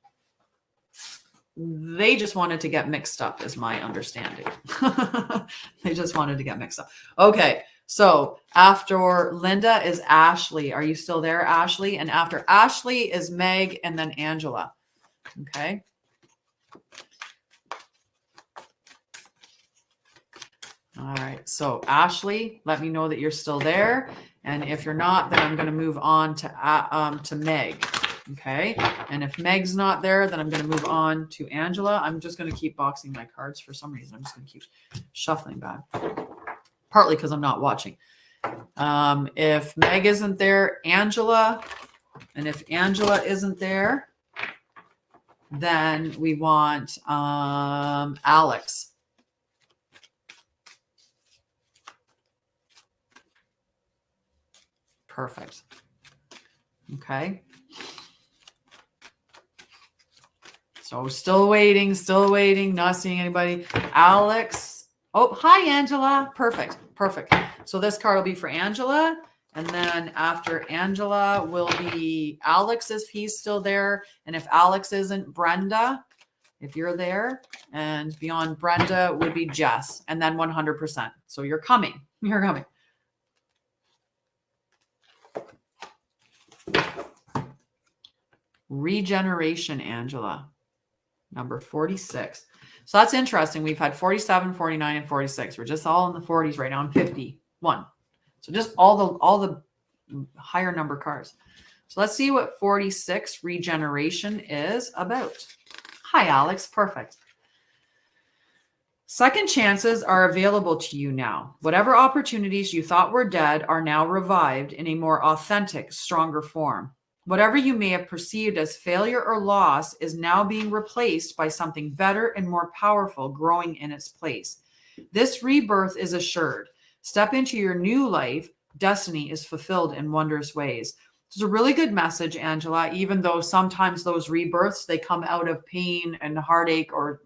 They just wanted to get mixed up is my understanding. They just wanted to get mixed up. Okay. So after Linda is Ashley. Are you still there, Ashley? And after Ashley is Meg and then Angela. Okay. All right. So Ashley, let me know that you're still there. And if you're not, then I'm going to move on to Meg. Okay. And if Meg's not there, then I'm going to move on to Angela. I'm just going to keep boxing my cards for some reason. I'm just going to keep shuffling back. Partly because I'm not watching. If Meg isn't there, Angela. And if Angela isn't there, then we want Alex. Perfect. Okay. So still waiting, not seeing anybody. Alex. Oh, hi, Angela. Perfect. So this card will be for Angela. And then after Angela will be Alex if he's still there. And if Alex isn't, Brenda, if you're there. And beyond Brenda would be Jess. And then 100%. So you're coming. Regeneration, Angela. Number 46. So that's interesting. We've had 47, 49, and 46. We're just all in the 40s right now. I'm 51. So just all the higher number cards. So let's see what 46 regeneration is about. Hi, Alex. Perfect. Second chances are available to you now. Whatever opportunities you thought were dead are now revived in a more authentic, stronger form. Whatever you may have perceived as failure or loss is now being replaced by something better and more powerful growing in its place. This rebirth is assured. Step into your new life. Destiny is fulfilled in wondrous ways. It's a really good message, Angela, even though sometimes those rebirths, they come out of pain and heartache or,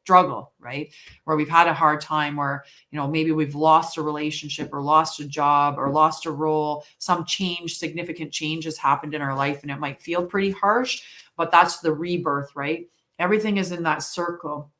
struggle, right? Where we've had a hard time, where, maybe we've lost a relationship or lost a job or lost a role, some change, significant change has happened in our life, and it might feel pretty harsh, but that's the rebirth, right? Everything is in that circle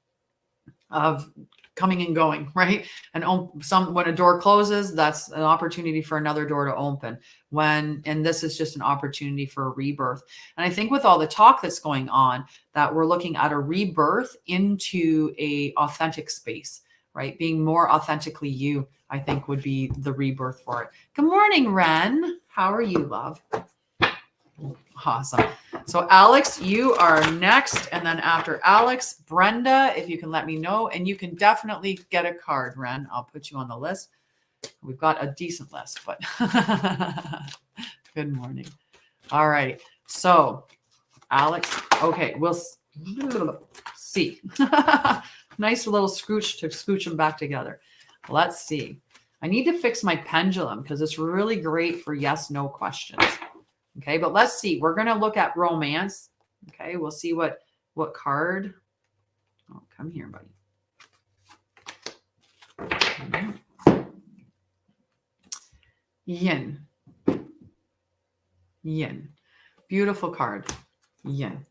of coming and going, right? And when a door closes, that's an opportunity for another door to open. And this is just an opportunity for a rebirth. And I think with all the talk that's going on, that we're looking at a rebirth into a authentic space, right? Being more authentically you, I think, would be the rebirth for it. Good morning, Ren. How are you, love? Awesome. So Alex, you are next. And then after Alex, Brenda, if you can let me know, and you can definitely get a card, Ren. I'll put you on the list. We've got a decent list, but good morning. All right. So Alex, okay, we'll see. Nice little scooch to scooch them back together. Let's see. I need to fix my pendulum because it's really great for yes, no questions. Okay, but let's see. We're going to look at romance. Okay, we'll see what card. Oh, come here, buddy. Yin. Yin. Beautiful card. Yin.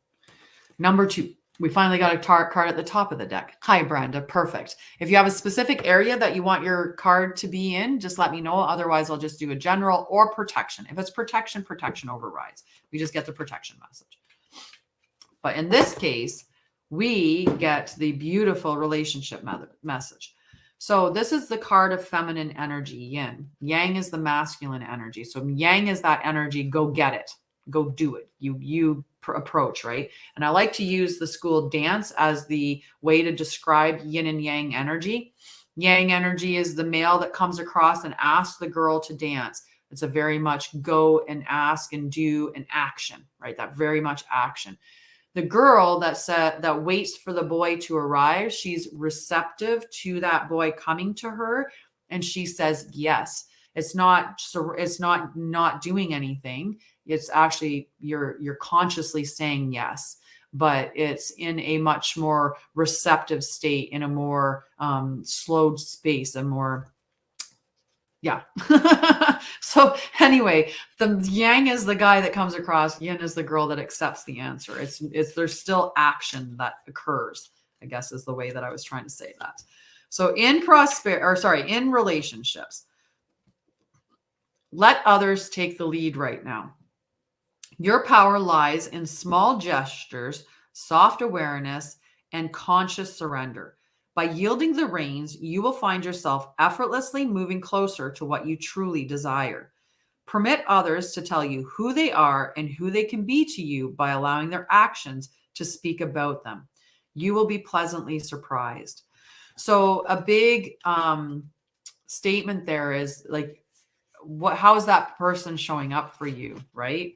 Number 2. We finally got a card at the top of the deck. Hi, Brenda. Perfect. If you have a specific area that you want your card to be in, just let me know. Otherwise, I'll just do a general or protection. If it's protection, protection overrides. We just get the protection message. But in this case, we get the beautiful relationship message. So this is the card of feminine energy, yin. Yang is the masculine energy. So yang is that energy, go get it. Go do it. You approach, right? And I like to use the school dance as the way to describe yin and yang energy. Yang energy is the male that comes across and asks the girl to dance. It's a very much go and ask and do and action, right? That very much action. The girl that waits for the boy to arrive, she's receptive to that boy coming to her, and she says yes. It's not doing anything. It's actually you're consciously saying yes, but it's in a much more receptive state, in a more slowed space, a more So anyway, the yang is the guy that comes across, yin is the girl that accepts the answer. It's there's still action that occurs, I guess is the way that I was trying to say that. So in relationships, let others take the lead right now. Your power lies in small gestures, soft awareness, and conscious surrender. By yielding the reins, you will find yourself effortlessly moving closer to what you truly desire. Permit others to tell you who they are and who they can be to you by allowing their actions to speak about them. You will be pleasantly surprised. So a big statement there is like, how is that person showing up for you, right?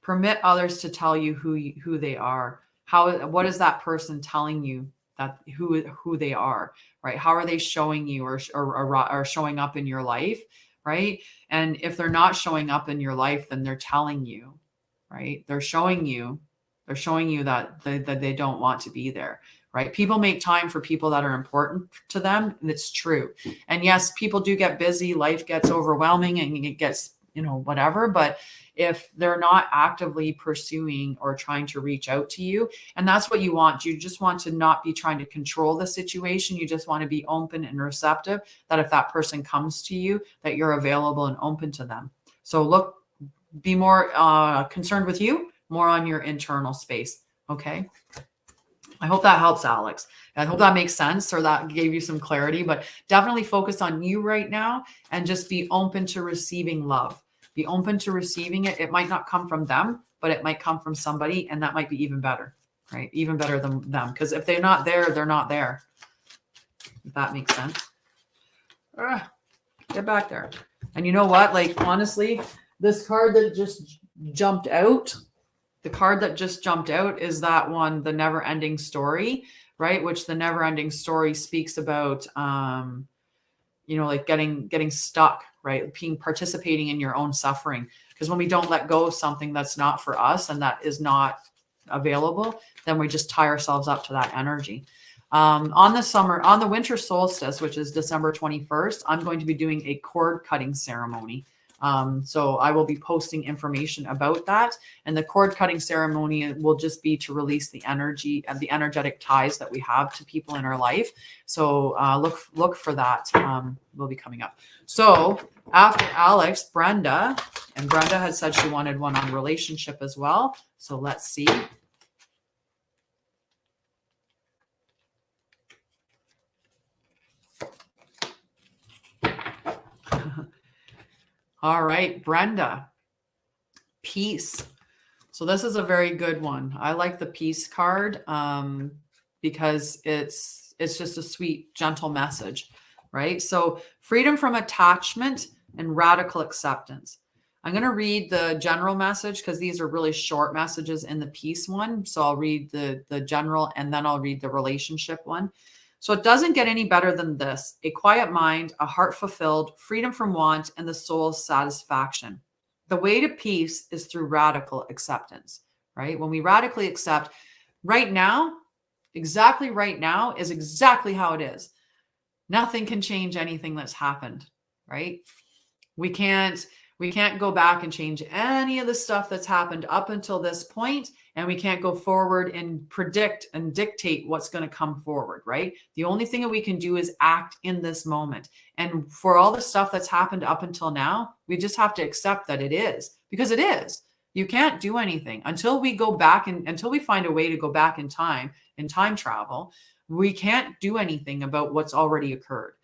Permit others to tell you who they are. What is that person telling you that who they are, right? How are they showing you or showing up in your life, right? And if they're not showing up in your life, then they're telling you, right? They're showing you that they don't want to be there, right? People make time for people that are important to them, and it's true. And yes, people do get busy, life gets overwhelming, and it gets, whatever, but if they're not actively pursuing or trying to reach out to you, and that's what you want. You just want to not be trying to control the situation. You just want to be open and receptive, that if that person comes to you, that you're available and open to them. So be more concerned with you, more on your internal space. Okay. I hope that helps, Alex. I hope that makes sense, or that gave you some clarity, but definitely focus on you right now and just be open to receiving love. Be open to receiving it. It might not come from them, but it might come from somebody, and that might be even better, right? Even better than them. Because if they're not there, they're not there. if that makes sense. Get back there. And you know what? Like, honestly, this card that just jumped out, the card that just jumped out is that one, the never ending story, right? Which the never ending story speaks about, you know, like getting stuck, right? Participating in your own suffering. Because when we don't let go of something that's not for us and that is not available, then we just tie ourselves up to that energy. On the winter solstice, which is December 21st, I'm going to be doing a cord cutting ceremony. So I will be posting information about that. And the cord cutting ceremony will just be to release the energy and the energetic ties that we have to people in our life. So look for that. Will be coming up. So after Alex, Brenda, and Brenda had said she wanted one on relationship as well. So let's see. All right, Brenda, peace. So this is a very good one. I like the peace card because it's just a sweet, gentle message, right? So freedom from attachment and radical acceptance. I'm going to read the general message because these are really short messages in the peace one. So I'll read the general and then I'll read the relationship one. So it doesn't get any better than this: a quiet mind, a heart fulfilled, freedom from want, and the soul's satisfaction. The way to peace is through radical acceptance, right? When we radically accept right now, exactly right now is exactly how it is. Nothing can change anything that's happened, right? We can't go back and change any of the stuff that's happened up until this point, and we can't go forward and predict and dictate what's going to come forward, right? The only thing that we can do is act in this moment. And for all the stuff that's happened up until now, we just have to accept that it is, because it is. You can't do anything until we go back and until we find a way to go back in time travel. We can't do anything about what's already occurred,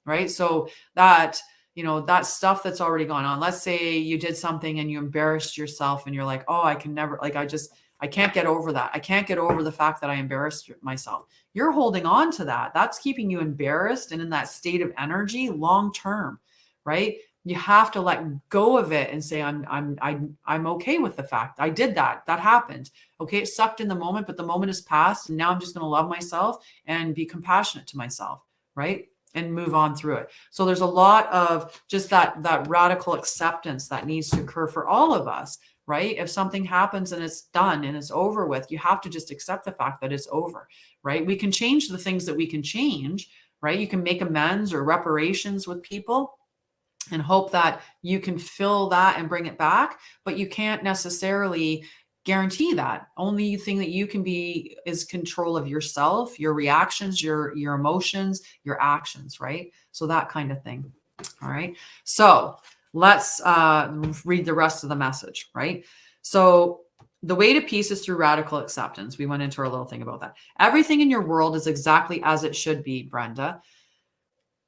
right? So that, you know, that stuff that's already gone on. Let's say you did something and you embarrassed yourself and you're like, oh, I can never, like, I can't get over that. I can't get over the fact that I embarrassed myself. You're holding on to that. That's keeping you embarrassed and in that state of energy long term, right? You have to let go of it and say, I'm okay with the fact I did that. That happened. Okay, it sucked in the moment, but the moment is past, and now I'm just going to love myself and be compassionate to myself, right? And move on through it. So there's a lot of just that radical acceptance that needs to occur for all of us, right? If something happens and it's done and it's over with, you have to just accept the fact that it's over, right? We can change the things that we can change, right? You can make amends or reparations with people and hope that you can fill that and bring it back, but you can't necessarily guarantee that. Only thing that you can be is control of yourself, your reactions, your emotions, your actions, right? So that kind of thing. All right. So let's read the rest of the message, right? So the way to peace is through radical acceptance. We went into our little thing about that. Everything in your world is exactly as it should be, Brenda.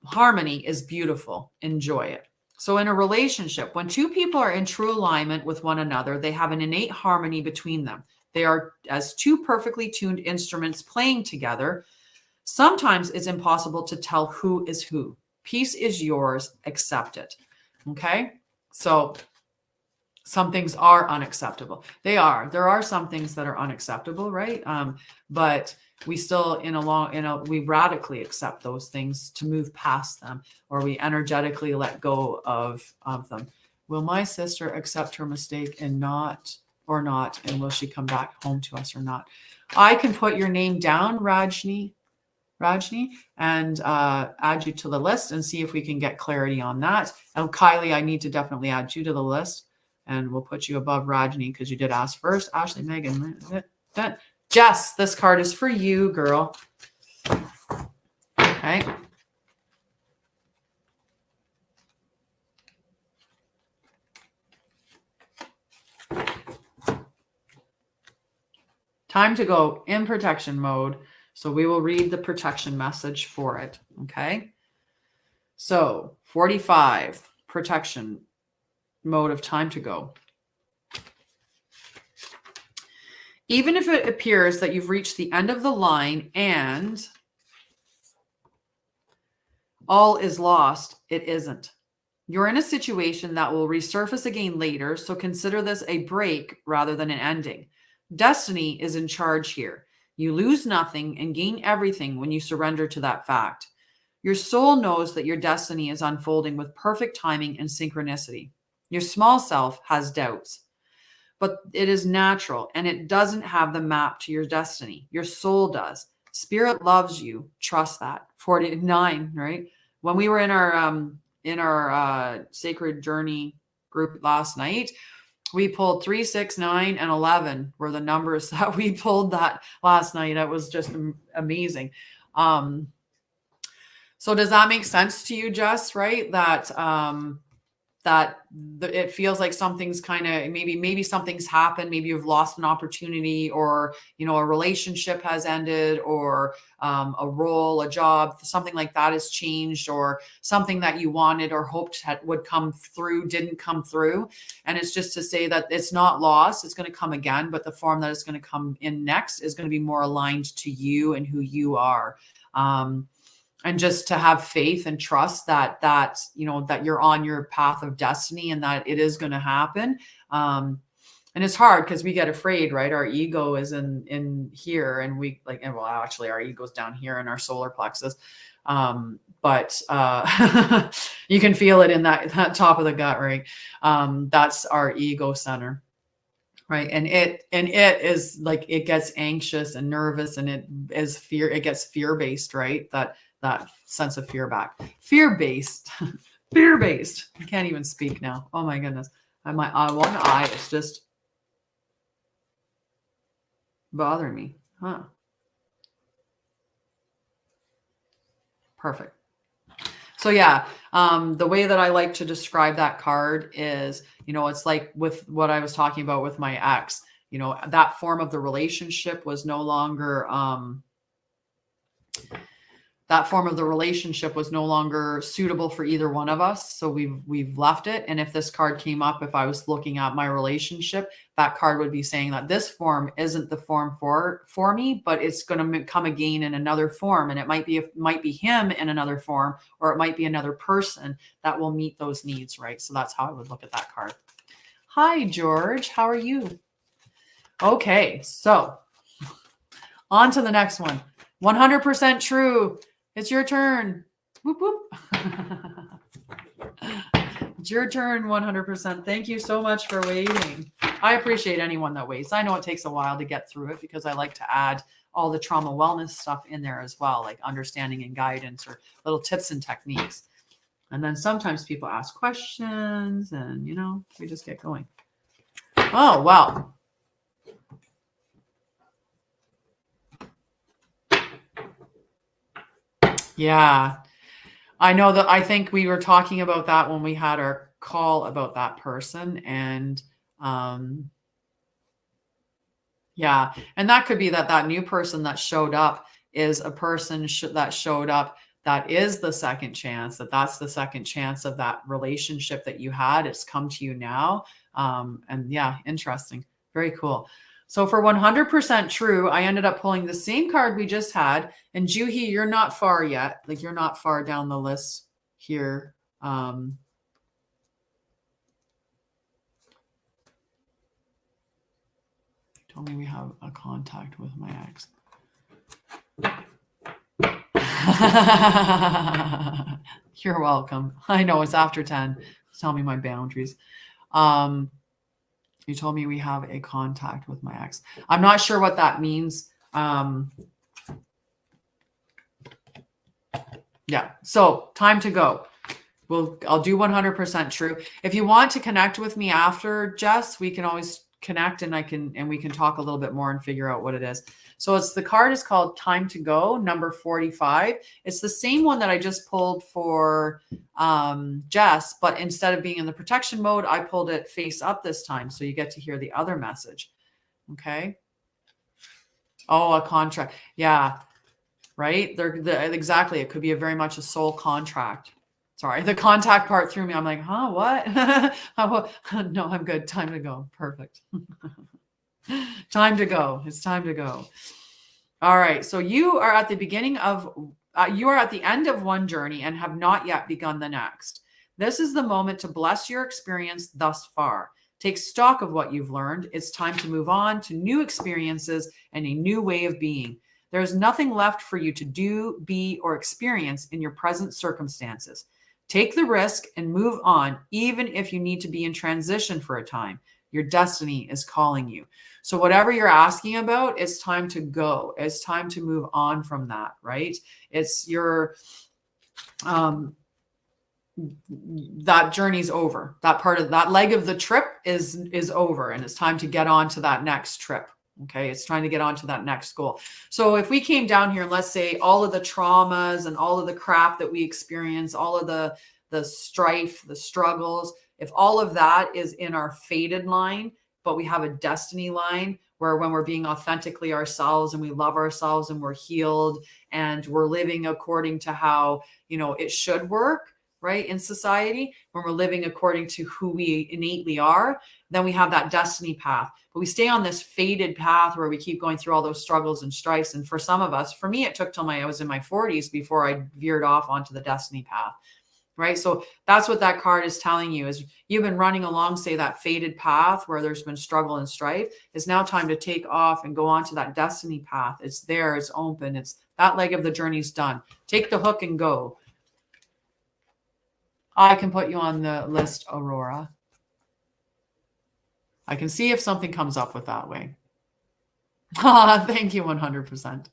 Harmony is beautiful. Enjoy it. So in a relationship, when two people are in true alignment with one another, they have an innate harmony between them. They are as two perfectly tuned instruments playing together. Sometimes it's impossible to tell who is who. Peace is yours. Accept it. Okay? So some things are unacceptable. They are. There are some things that are unacceptable, right? But we still, we radically accept those things to move past them, or we energetically let go of them. Will my sister accept her mistake and not? And will she come back home to us or not? I can put your name down, Rajni, and add you to the list and see if we can get clarity on that. And Kylie, I need to definitely add you to the list, and we'll put you above Rajni because you did ask first. Ashley, Megan, Jess, this card is for you, girl. Okay. Time to go in protection mode. So we will read the protection message for it. Okay. So 45, protection mode of time to go. Even if it appears that you've reached the end of the line and all is lost. It isn't. You're in a situation that will resurface again later, so consider this a break rather than an ending. Destiny is in charge here. You lose nothing and gain everything when you surrender to that fact. Your soul knows that your destiny is unfolding with perfect timing and synchronicity. Your small self has doubts, but it is natural and it doesn't have the map to your destiny. Your soul does. Spirit loves you. Trust that. 49, right? When we were in our sacred journey group last night, we pulled 3, 6, 9, and 11 were the numbers that we pulled that last night. That was just amazing. So does that make sense to you, Jess? Right? It feels like something's kind of maybe something's happened. Maybe you've lost an opportunity, or a relationship has ended, or a role, a job, something like that has changed, or something that you wanted or hoped would come through didn't come through. And it's just to say that it's not lost. It's going to come again, but the form that is going to come in next is going to be more aligned to you and who you are. And just to have faith and trust that you're on your path of destiny and that it is going to happen. And it's hard because we get afraid, right? Our ego is in here, and actually our ego's down here in our solar plexus. But you can feel it in that top of the gut, right? That's our ego center. Right. And it is like, it gets anxious and nervous, and it gets fear-based, right? That sense of fear back. Fear-based. Fear-based. I can't even speak now. Oh my goodness. My one eye is just bothering me. Huh. Perfect. So yeah, the way that I like to describe that card is, it's like with what I was talking about with my ex, that form of the relationship was no longer, suitable for either one of us. So we've left it. And if this card came up, if I was looking at my relationship, that card would be saying that this form isn't the form for me, but it's going to come again in another form. And it might be him in another form, or it might be another person that will meet those needs. Right. So that's how I would look at that card. Hi, George. How are you? Okay. So on to the next one. 100% true. It's your turn. Whoop, whoop. It's your turn, 100%. Thank you so much for waiting. I appreciate anyone that waits. I know it takes a while to get through it because I like to add all the trauma wellness stuff in there as well, like understanding and guidance or little tips and techniques. And then sometimes people ask questions and, we just get going. Oh, wow. Yeah, I know that. I think we were talking about that when we had our call about that person. And yeah, and that could be that new person that showed up is a person that showed up that is the second chance, that's the second chance of that relationship that you had. It's come to you now. And yeah, interesting. Very cool. So for 100% true, I ended up pulling the same card we just had. And Juhi, you're not far yet. Like, you're not far down the list here. Told me we have a contact with my ex. You're welcome. I know it's after 10. Tell me my boundaries. You told me we have a contact with my ex. I'm not sure what that means. Yeah. So time to go. I'll do 100% true. If you want to connect with me after, Jess, we can always connect, and we can talk a little bit more and figure out what it is. So the card is called Time to Go, number 45. It's the same one that I just pulled for Jess, but instead of being in the protection mode, I pulled it face up this time. So you get to hear the other message. Okay. Oh, a contract. Yeah. Right. Exactly. It could be very much a soul contract. Sorry. The contact part threw me. I'm like, huh, what? No, I'm good. Time to go. Perfect. Time to go. It's time to go. All right. So you are at the beginning of you are at the end of one journey and have not yet begun the next. This is the moment to bless your experience thus far. Take stock of what you've learned. It's time to move on to new experiences and a new way of being. There is nothing left for you to do, be, or experience in your present circumstances. Take the risk and move on, even if you need to be in transition for a time. Your destiny is calling you. So whatever you're asking about, it's time to go. It's time to move on from that, right? It's your, that journey's over. That part of that leg of the trip is over, and it's time to get on to that next trip. Okay. It's trying to get on to that next goal. So if we came down here and let's say all of the traumas and all of the crap that we experience, all of the strife, the struggles, if all of that is in our fated line, but we have a destiny line where when we're being authentically ourselves and we love ourselves and we're healed and we're living according to how, you know, it should work, right? In society, when we're living according to who we innately are, then we have that destiny path. But we stay on this fated path where we keep going through all those struggles and strifes. And for some of us, for me, it took till I was in my 40s before I veered off onto the destiny path, right? So that's what that card is telling you is you've been running along, say, that fated path where there's been struggle and strife. It's now time to take off and go on to that destiny path. It's there, it's open. It's that leg of the journey's done. Take the hook and go. I can put you on the list, Aurora. I can see if something comes up with that way. Thank you 100%.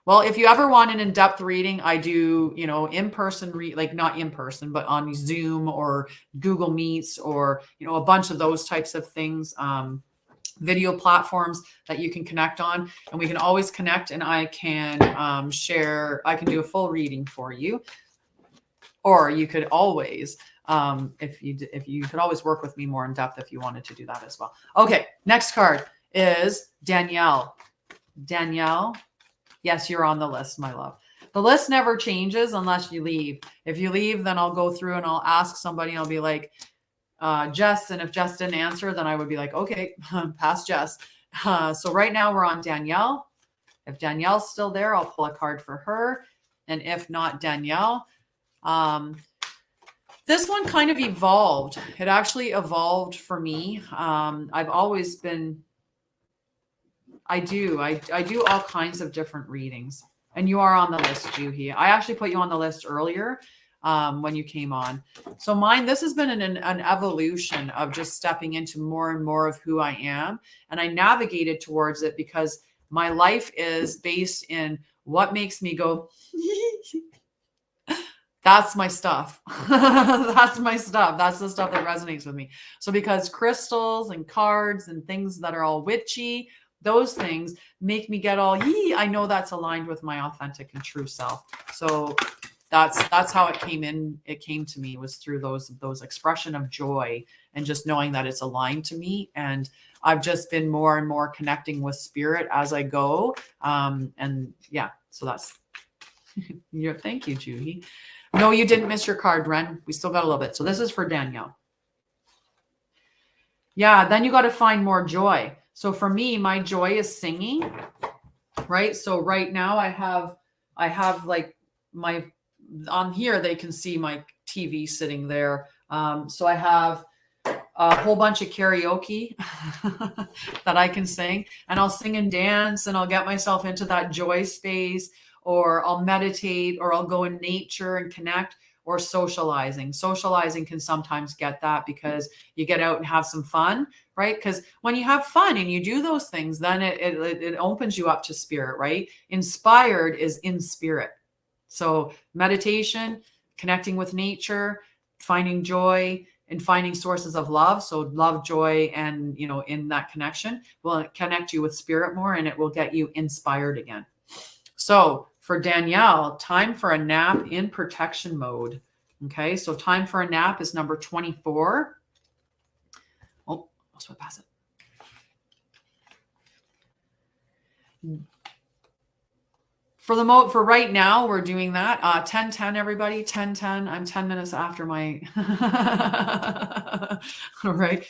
Well, if you ever want an in-depth reading, I do, you know, in-person like not in person, but on Zoom or Google Meets or, you know, a bunch of those types of things, video platforms that you can connect on, and we can always connect, and I can share, I can do a full reading for you. Or you could always, if you could always work with me more in depth if you wanted to do that as well. Okay, next card is Danielle. Danielle, yes, you're on the list, my love. The list never changes unless you leave. If you leave, then I'll go through and I'll ask somebody, and I'll be like, Jess, and if Jess didn't answer, then I would be like, okay, pass Jess. So right now we're on Danielle. If Danielle's still there, I'll pull a card for her. And if not Danielle, this one kind of evolved. It actually evolved for me. I've always been, I do all kinds of different readings, and you are on the list, Juhi. I actually put you on the list earlier when you came on. So mine, this has been an evolution of just stepping into more and more of who I am. And I navigated towards it because my life is based in what makes me go, that's my stuff. That's my stuff. That's the stuff that resonates with me. So because crystals and cards and things that are all witchy, those things make me get all, I know that's aligned with my authentic and true self. So that's how it came in. It came to me was through those expression of joy and just knowing that it's aligned to me. And I've just been more and more connecting with spirit as I go. And yeah, so that's, thank you, Juhi. No, you didn't miss your card, Ren. We still got a little bit. So this is for Danielle. Yeah, then you got to find more joy. So for me, my joy is singing, right? So right now I have like my, on here, they can see my TV sitting there. So I have a whole bunch of karaoke that I can sing, and I'll sing and dance, and I'll get myself into that joy space, or I'll meditate, or I'll go in nature and connect, or socializing. Socializing can sometimes get that because you get out and have some fun, right? Because when you have fun and you do those things, then it opens you up to spirit, right? Inspired is in spirit. So meditation, connecting with nature, finding joy, and finding sources of love. So love, joy, and, you know, in that connection will connect you with spirit more, and it will get you inspired again. So for Danielle, time for a nap in protection mode. Okay, so time for a nap is number 24. Oh, I'll sweat past it. For right now, we're doing that. 10:10, everybody. 10:10. I'm 10 minutes after my. All right.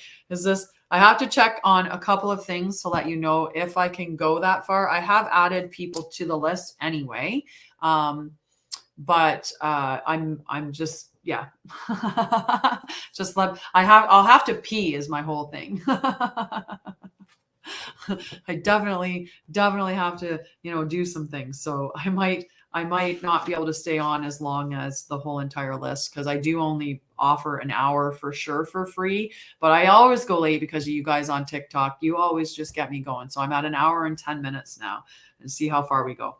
I have to check on a couple of things to let you know if I can go that far. I have added people to the list anyway. But I'm just, yeah. Just I'll have to pee is my whole thing. I definitely have to, do some things. So I might not be able to stay on as long as the whole entire list, because I do only offer an hour for sure for free, but I always go late because of you guys on TikTok. You always just get me going. So I'm at an hour and 10 minutes now, and see how far we go.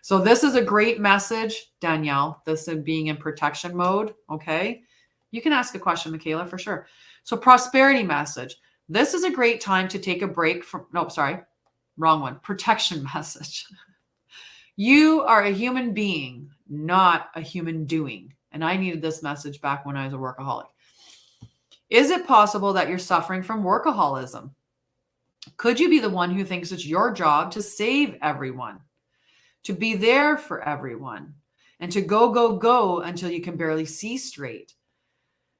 So this is a great message, Danielle. This is being in protection mode. Okay. You can ask a question, Michaela, for sure. So prosperity message. This is a great time to take a break from, no, sorry, wrong one. Protection message. You are a human being, not a human doing. And I needed this message back when I was a workaholic. Is it possible that you're suffering from workaholism? Could you be the one who thinks it's your job to save everyone, to be there for everyone, and to go until you can barely see straight?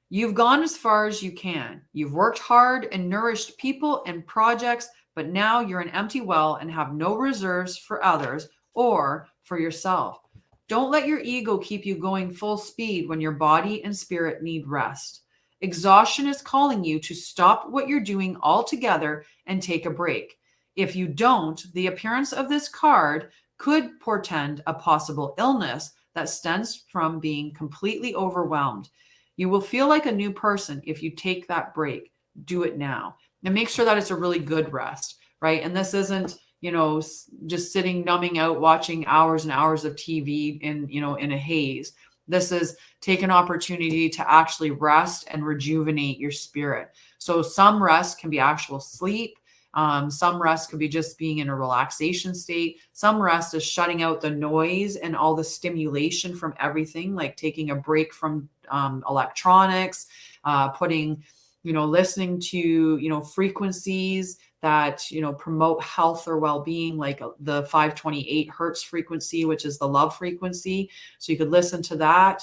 You've gone as far as you can. You've worked hard and nourished people and projects, but now you're an empty well and have no reserves for others or for yourself. Don't let your ego keep you going full speed when your body and spirit need rest. Exhaustion is calling you to stop what you're doing altogether and take a break. If you don't, the appearance of this card could portend a possible illness that stems from being completely overwhelmed. You will feel like a new person if you take that break. Do it now. And make sure that it's a really good rest, right? And this isn't, just sitting, numbing out, watching hours and hours of TV in a haze. This is take an opportunity to actually rest and rejuvenate your spirit. So some rest can be actual sleep. Some rest could be just being in a relaxation state. Some rest is shutting out the noise and all the stimulation from everything, like taking a break from electronics, listening to, frequencies that, promote health or well-being, like the 528 hertz frequency, which is the love frequency. So you could listen to that.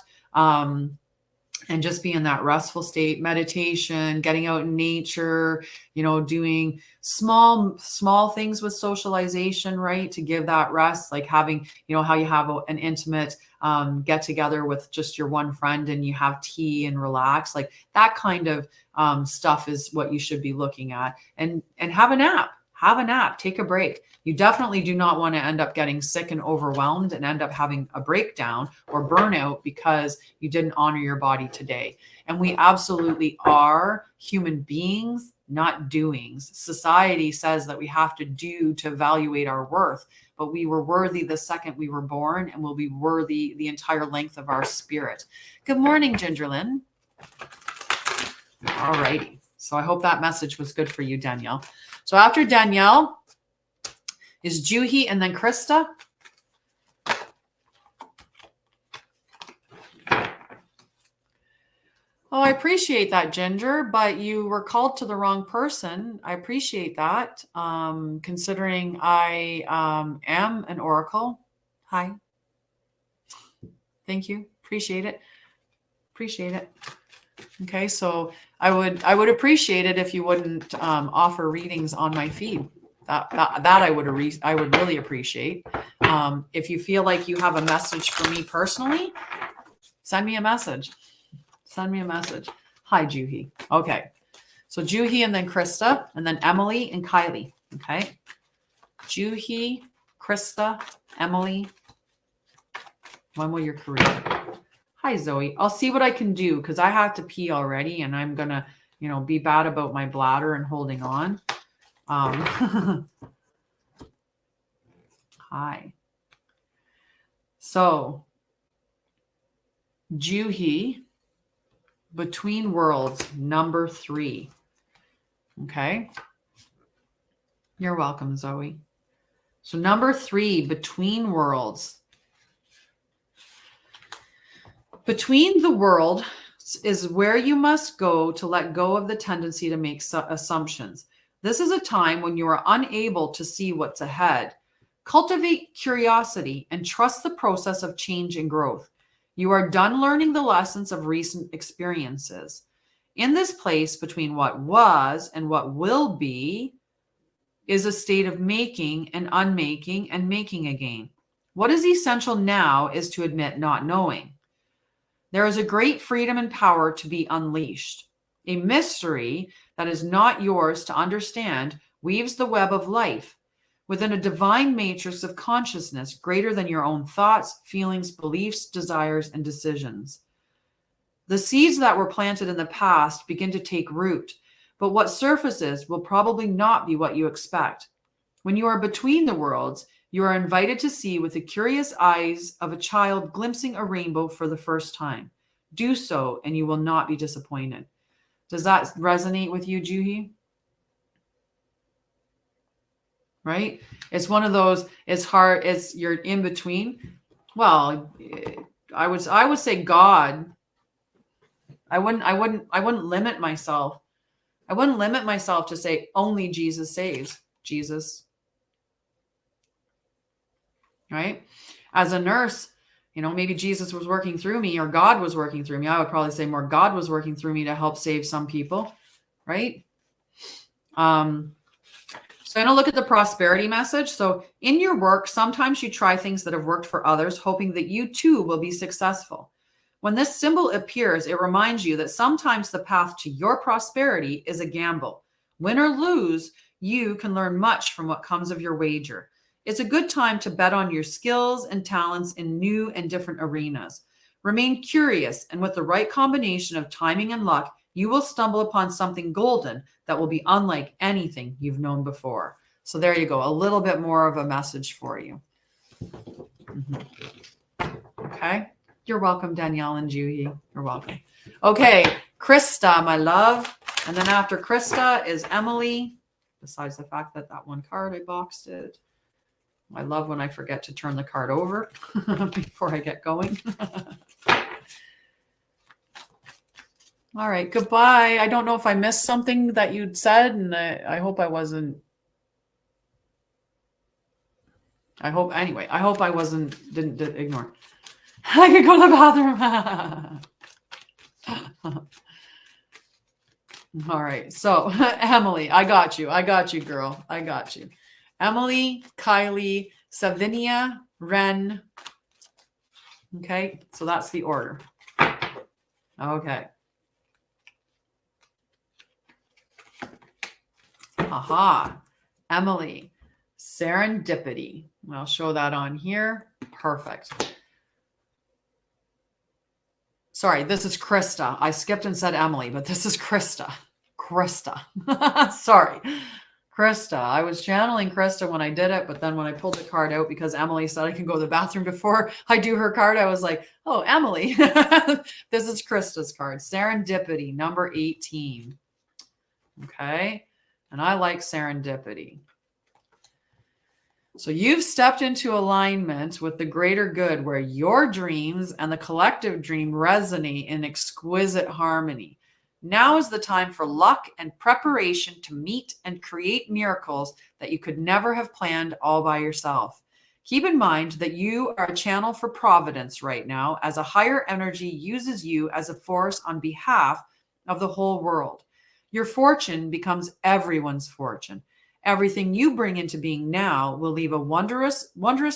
And just be in that restful state, meditation, getting out in nature, doing small things with socialization, right? To give that rest, like having, how you have an intimate get together with just your one friend and you have tea and relax, like that kind of stuff is what you should be looking at. And have a nap, take a break. You definitely do not want to end up getting sick and overwhelmed and end up having a breakdown or burnout because you didn't honor your body today. And we absolutely are human beings, not doings. Society says that we have to do to evaluate our worth, but we were worthy the second we were born and will be worthy the entire length of our spirit. Good morning, Gingerlyn. All righty. So I hope that message was good for you, Danielle. So after Danielle is Juhi and then Krista. Oh, I appreciate that, Ginger, but you were called to the wrong person. I appreciate that. Considering I am an oracle. Hi. Thank you. Appreciate it. Okay, so I would appreciate it if you wouldn't offer readings on my feed. That I would really appreciate. If you feel like you have a message for me personally, send me a message. Hi, Juhi. Okay, so Juhi and then Krista and then Emily and Kylie. Okay, Juhi, Krista, Emily. When will your career? Hi, Zoe. I'll see what I can do because I have to pee already, and I'm gonna, be bad about my bladder and holding on. Hi. So, Juhi, Between Worlds, number 3. Okay. You're welcome, Zoe. So number 3, Between Worlds. Between the world is where you must go to let go of the tendency to make assumptions. This is a time when you are unable to see what's ahead. Cultivate curiosity and trust the process of change and growth. You are done learning the lessons of recent experiences. In this place between what was and what will be is a state of making and unmaking and making again. What is essential now is to admit not knowing. There is a great freedom and power to be unleashed. A mystery that is not yours to understand weaves the web of life within a divine matrix of consciousness greater than your own thoughts, feelings, beliefs, desires, and decisions. The seeds that were planted in the past begin to take root, but what surfaces will probably not be what you expect. When you are between the worlds, you are invited to see with the curious eyes of a child glimpsing a rainbow for the first time. Do so, and you will not be disappointed. Does that resonate with you, Juhi? Right? It's one of those, it's hard, it's you're in between. Well, I would say God. I wouldn't limit myself. I wouldn't limit myself to say only Jesus saves. Jesus. Right? As a nurse, maybe Jesus was working through me or God was working through me. I would probably say more God was working through me to help save some people. Right? So I'm going to look at the prosperity message. So in your work, sometimes you try things that have worked for others, hoping that you too will be successful. When this symbol appears, it reminds you that sometimes the path to your prosperity is a gamble. Win or lose, you can learn much from what comes of your wager. It's a good time to bet on your skills and talents in new and different arenas. Remain curious, and with the right combination of timing and luck, you will stumble upon something golden that will be unlike anything you've known before. So there you go, a little bit more of a message for you. Okay. You're welcome, Danielle and Juhi. You're welcome. Okay, Krista, my love. And then after Krista is Emily, besides the fact that that one card, I boxed it. I love when I forget to turn the card over before I get going. All right, goodbye. I don't know if I missed something that you'd said, and I hope I wasn't. I hope I didn't ignore. I can go to the bathroom. All right. So, Emily, I got you. I got you, girl. I got you. Emily, Kylie, Savinia, Ren. Okay. So that's the order. Okay. Aha. Emily, serendipity. I'll show that on here. Perfect. Sorry, this is Krista. I skipped and said Emily, but this is Krista. Krista. Sorry. Krista. I was channeling Krista when I did it, but then when I pulled the card out because Emily said I can go to the bathroom before I do her card, I was like, oh, Emily. This is Krista's card. Serendipity, number 18. Okay. And I like serendipity. So you've stepped into alignment with the greater good where your dreams and the collective dream resonate in exquisite harmony. Now is the time for luck and preparation to meet and create miracles that you could never have planned all by yourself. Keep in mind that you are a channel for providence right now as a higher energy uses you as a force on behalf of the whole world. Your fortune becomes everyone's fortune. Everything you bring into being now will leave a wondrous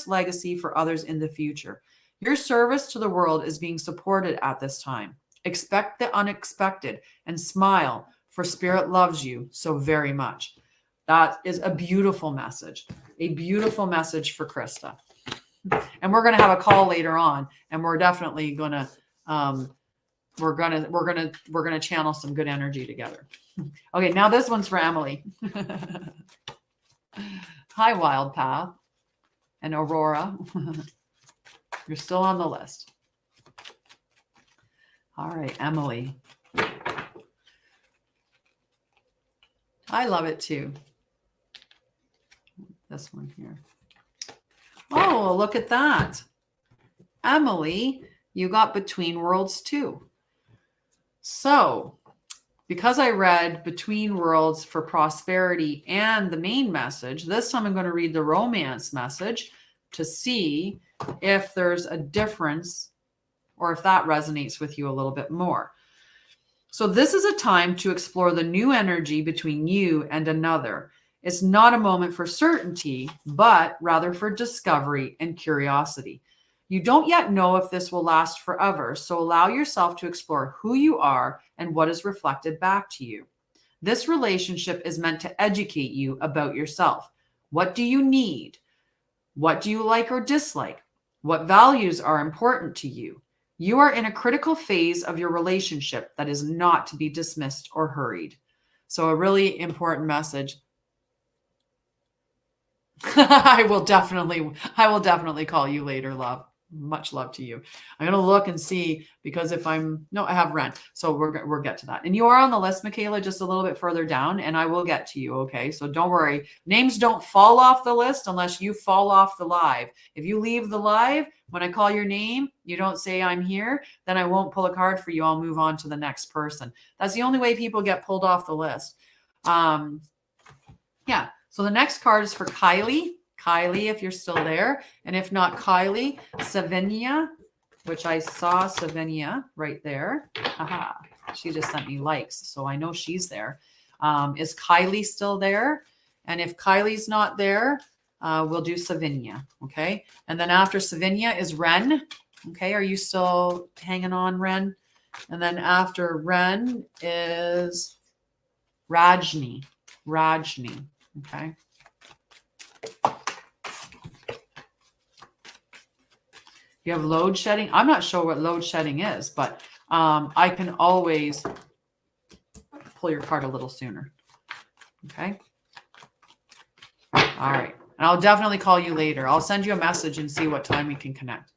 legacy for others in the future. Your service to the world is being supported at this time. Expect the unexpected and smile, for Spirit loves you so very much. That is a beautiful message for Krista. And we're going to have a call later on, and we're definitely going to we're going to channel some good energy together. Okay, now this one's for Emily. Hi, Wild Path and Aurora. You're still on the list. All right, Emily. I love it too. This one here. Oh, look at that. Emily, you got Between Worlds too. So, because I read Between Worlds for prosperity and the main message, this time I'm going to read the romance message to see if there's a difference or if that resonates with you a little bit more. So this is a time to explore the new energy between you and another. It's not a moment for certainty, but rather for discovery and curiosity. You don't yet know if this will last forever, so allow yourself to explore who you are and what is reflected back to you. This relationship is meant to educate you about yourself. What do you need? What do you like or dislike? What values are important to you? You are in a critical phase of your relationship that is not to be dismissed or hurried. So a really important message. I will definitely call you later, love. Much love to you. I'm going to look and see, because if no, I have Ren. So we'll get to that. And you are on the list, Michaela, just a little bit further down, and I will get to you. Okay. So don't worry. Names don't fall off the list unless you fall off the live. If you leave the live, when I call your name, you don't say I'm here, then I won't pull a card for you. I'll move on to the next person. That's the only way people get pulled off the list. Yeah. So the next card is for Kylie. Kylie, if you're still there. And if not Kylie, Savinia, which I saw Savinia right there. Haha. She just sent me likes, so I know she's there. Is Kylie still there? And if Kylie's not there, we'll do Savinia. Okay. And then after Savinia is Ren. Okay. Are you still hanging on, Ren? And then after Ren is Rajni. Rajni. Okay. You have load shedding. I'm not sure what load shedding is, but I can always pull your card a little sooner. Okay. All right. And I'll definitely call you later. I'll send you a message and see what time we can connect.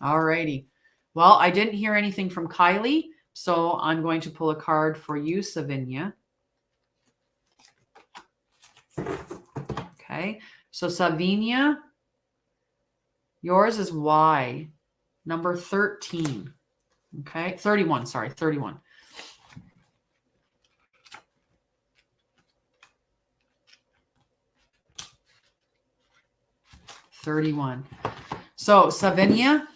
All righty. Well, I didn't hear anything from Kylie, so I'm going to pull a card for you, Savinia. Okay, so Savinia, yours is Y, number 13. Okay, 31, sorry, 31. So Savinia,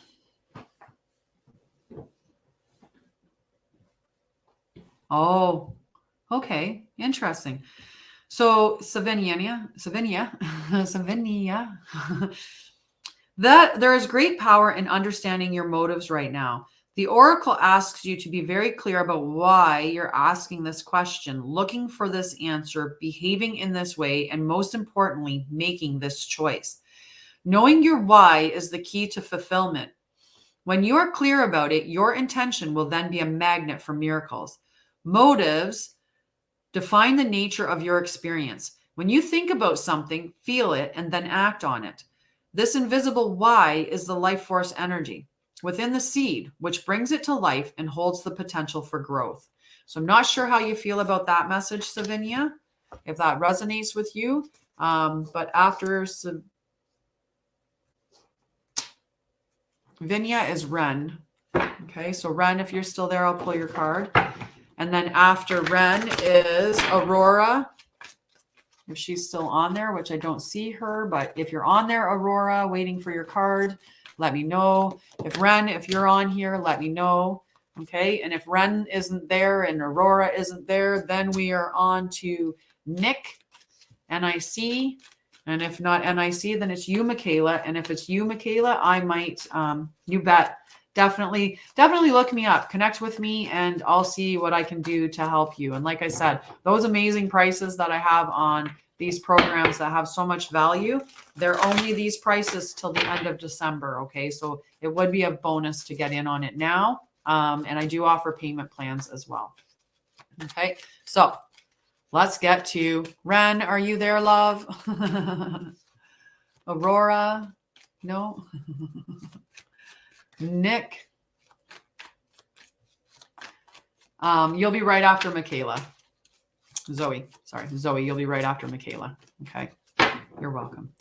oh, okay, interesting. So Savinia, that there is great power in understanding your motives right now. The oracle asks you to be very clear about why you're asking this question, looking for this answer, behaving in this way, and most importantly, making this choice. Knowing your why is the key to fulfillment. When you are clear about it, your intention will then be a magnet for miracles. Motives define the nature of your experience. When you think about something, feel it, and then act on it. This invisible why is the life force energy within the seed, which brings it to life and holds the potential for growth. So I'm not sure how you feel about that message, Savinia, if that resonates with you. But after Savinia is Ren. Okay, so Ren, if you're still there, I'll pull your card. And then after Ren is Aurora. If she's still on there, which I don't see her, but if you're on there, Aurora, waiting for your card, let me know. If Ren, if you're on here, let me know. Okay, and if Ren isn't there and Aurora isn't there, then we are on to Nick, NIC. And if not NIC, then it's you, Michaela. And if it's you, Michaela, I might, you bet. Definitely look me up, connect with me, and I'll see what I can do to help you. And like I said, those amazing prices that I have on these programs that have so much value, they're only these prices till the end of December. Okay. So it would be a bonus to get in on it now. And I do offer payment plans as well. Okay. So let's get to Ren. Are you there, love? Aurora? No. Nick, you'll be right after Michaela. Zoe, you'll be right after Michaela. Okay, you're welcome.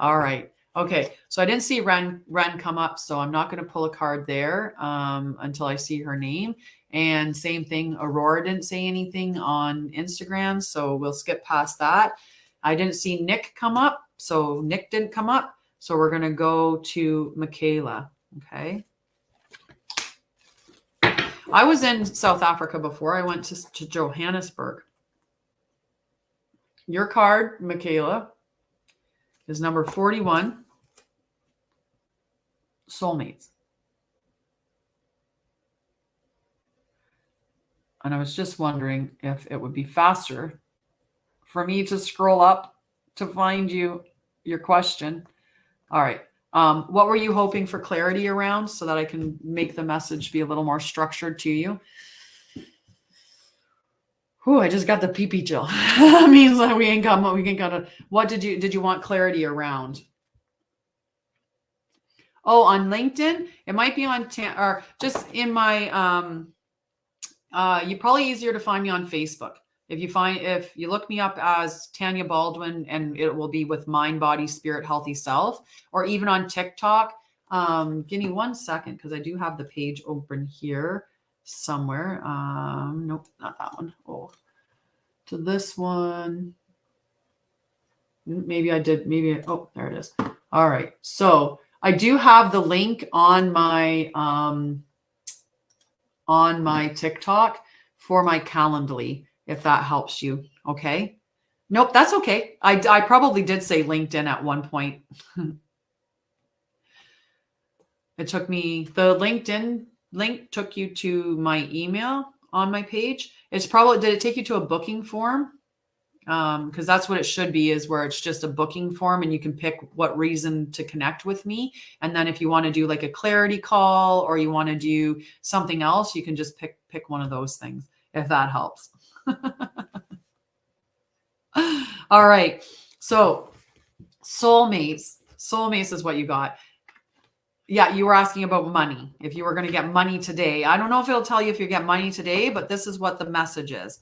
All right. Okay, so I didn't see Ren come up, so I'm not going to pull a card there until I see her name. And same thing, Aurora didn't say anything on Instagram, so we'll skip past that. I didn't see Nick come up, so Nick didn't come up. So we're going to go to Michaela. Okay. I was in South Africa before. I went to Johannesburg. Your card, Michaela, is number 41. Soulmates. And I was just wondering if it would be faster for me to scroll up to find your question. All right. What were you hoping for clarity around so that I can make the message be a little more structured to you? Whew, I just got the pee-pee chill. That means that we ain't got what did you want clarity around? Oh, on LinkedIn? It might be on or just in my you're probably easier to find me on Facebook. If you look me up as Tanya Baldwin, and it will be with Mind, Body, Spirit, Healthy Self, or even on TikTok. Give me 1 second because I do have the page open here somewhere. Nope, not that one. Oh, to this one. Maybe I did. Oh, there it is. All right. So I do have the link on my TikTok for my Calendly, if that helps you. Okay. Nope, that's okay. I probably did say LinkedIn at one point. It took me, the LinkedIn link took you to my email on my page. It's probably, did it take you to a booking form? Because that's what it should be, is where it's just a booking form and you can pick what reason to connect with me. And then if you want to do like a clarity call or you want to do something else, you can just pick one of those things, if that helps. All right. So soulmates is what you got. Yeah, you were asking about money. If you were going to get money today, I don't know if it'll tell you if you get money today, but this is what the message is.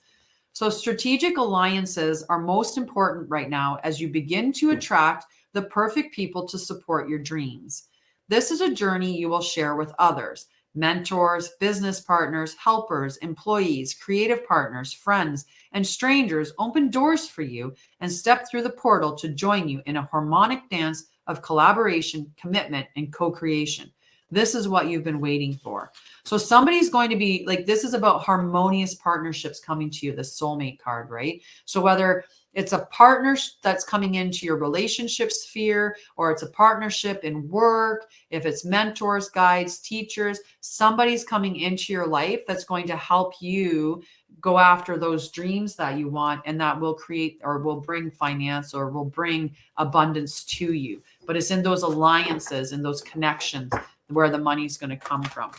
So strategic alliances are most important right now as you begin to attract the perfect people to support your dreams. This is a journey you will share with others, mentors, business partners, helpers, employees, creative partners, friends, and strangers. Open doors for you and step through the portal to join you in a harmonic dance of collaboration, commitment, and co-creation. This is what you've been waiting for. So somebody's going to be like, this is about harmonious partnerships coming to you, the soulmate card, right? So whether it's a partner that's coming into your relationship sphere, or it's a partnership in work, if it's mentors, guides, teachers, somebody's coming into your life that's going to help you go after those dreams that you want, and that will create or will bring finance or will bring abundance to you. But it's in those alliances and those connections where the money's going to come from.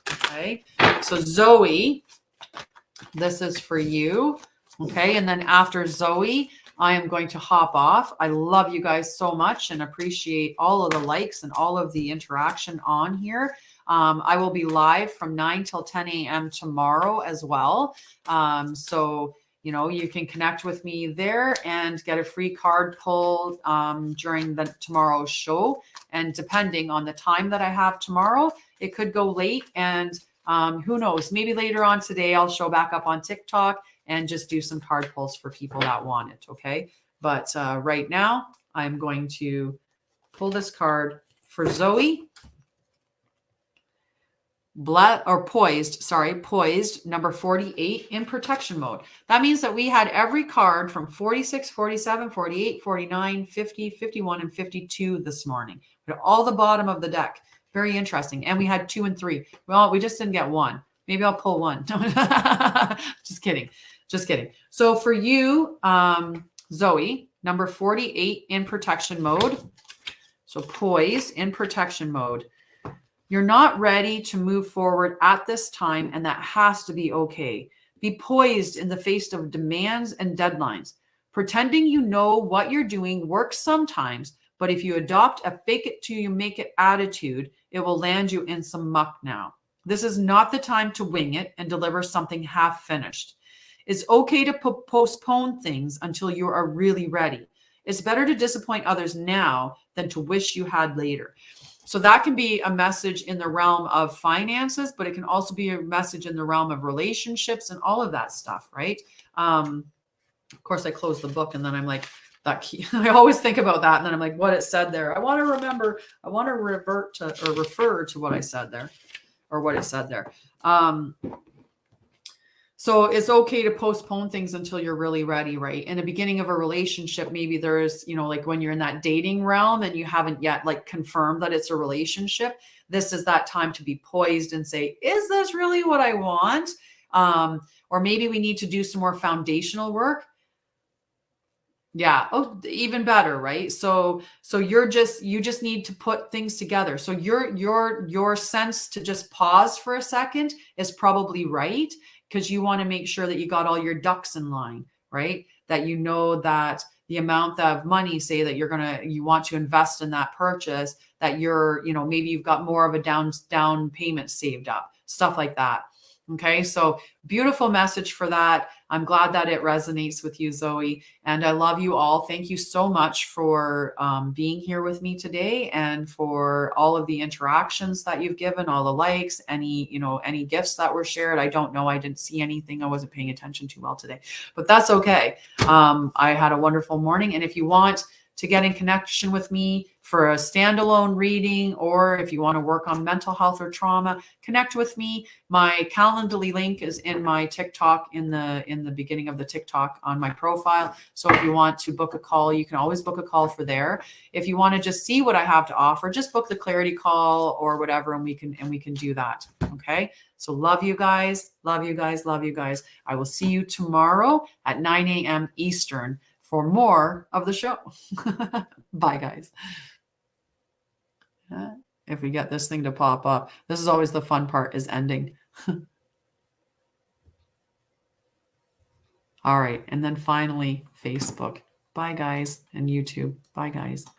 Okay. So Zoe, this is for you. Okay. And then after Zoe, I am going to hop off. I love you guys so much and appreciate all of the likes and all of the interaction on here. I will be live from 9 till 10 a.m. tomorrow as well. So, you know, you can connect with me there and get a free card pull during tomorrow's show. And depending on the time that I have tomorrow, it could go late. And who knows, maybe later on today, I'll show back up on TikTok and just do some card pulls for people that want it. Okay. But right now, I'm going to pull this card for Zoe. Poised, number 48 in protection mode. That means that we had every card from 46, 47, 48, 49, 50, 51, and 52 this morning. We had all the bottom of the deck. Very interesting. And we had 2 and 3. Well, we just didn't get 1. Maybe I'll pull 1. Just kidding. Just kidding. So for you, Zoe, number 48 in protection mode. So poised in protection mode. You're not ready to move forward at this time, and that has to be okay. Be poised in the face of demands and deadlines. Pretending you know what you're doing works sometimes, but if you adopt a fake it till you make it attitude, it will land you in some muck now. This is not the time to wing it and deliver something half finished. It's okay to postpone things until you are really ready. It's better to disappoint others now than to wish you had later. So that can be a message in the realm of finances, but it can also be a message in the realm of relationships and all of that stuff, right? Of course, I closed the book and then I'm like, that key. I always think about that. And then I'm like, what it said there. I want to remember, I want to revert to or refer to what I said there or what it said there. So it's okay to postpone things until you're really ready, right? In the beginning of a relationship, maybe there's, like when you're in that dating realm and you haven't yet like confirmed that it's a relationship, this is that time to be poised and say, is this really what I want? Or maybe we need to do some more foundational work. Yeah. Oh, even better, right? So you just need to put things together. So your sense to just pause for a second is probably right, because you want to make sure that you got all your ducks in line, right? That you know that the amount of money, say that you want to invest in that purchase, that maybe you've got more of a down payment saved up, stuff like that. Okay. So beautiful message for that. I'm glad that it resonates with you, Zoe. And I love you all. Thank you so much for being here with me today, and for all of the interactions that you've given, all the likes, any gifts that were shared. I don't know. I didn't see anything. I wasn't paying attention too well today, but that's okay. I had a wonderful morning. And if you want to get in connection with me for a standalone reading, or if you want to work on mental health or trauma, connect with me. My Calendly link is in my TikTok, in the beginning of the TikTok on my profile. So if you want to book a call, you can always book a call for there. If you want to just see what I have to offer, just book the clarity call or whatever, and we can do that. Okay. So love you guys. Love you guys. Love you guys. I will see you tomorrow at 9 a.m. Eastern for more of the show. Bye, guys. If we get this thing to pop up, this is always the fun part, is ending. All right. And then finally, Facebook. Bye, guys. And YouTube. Bye, guys.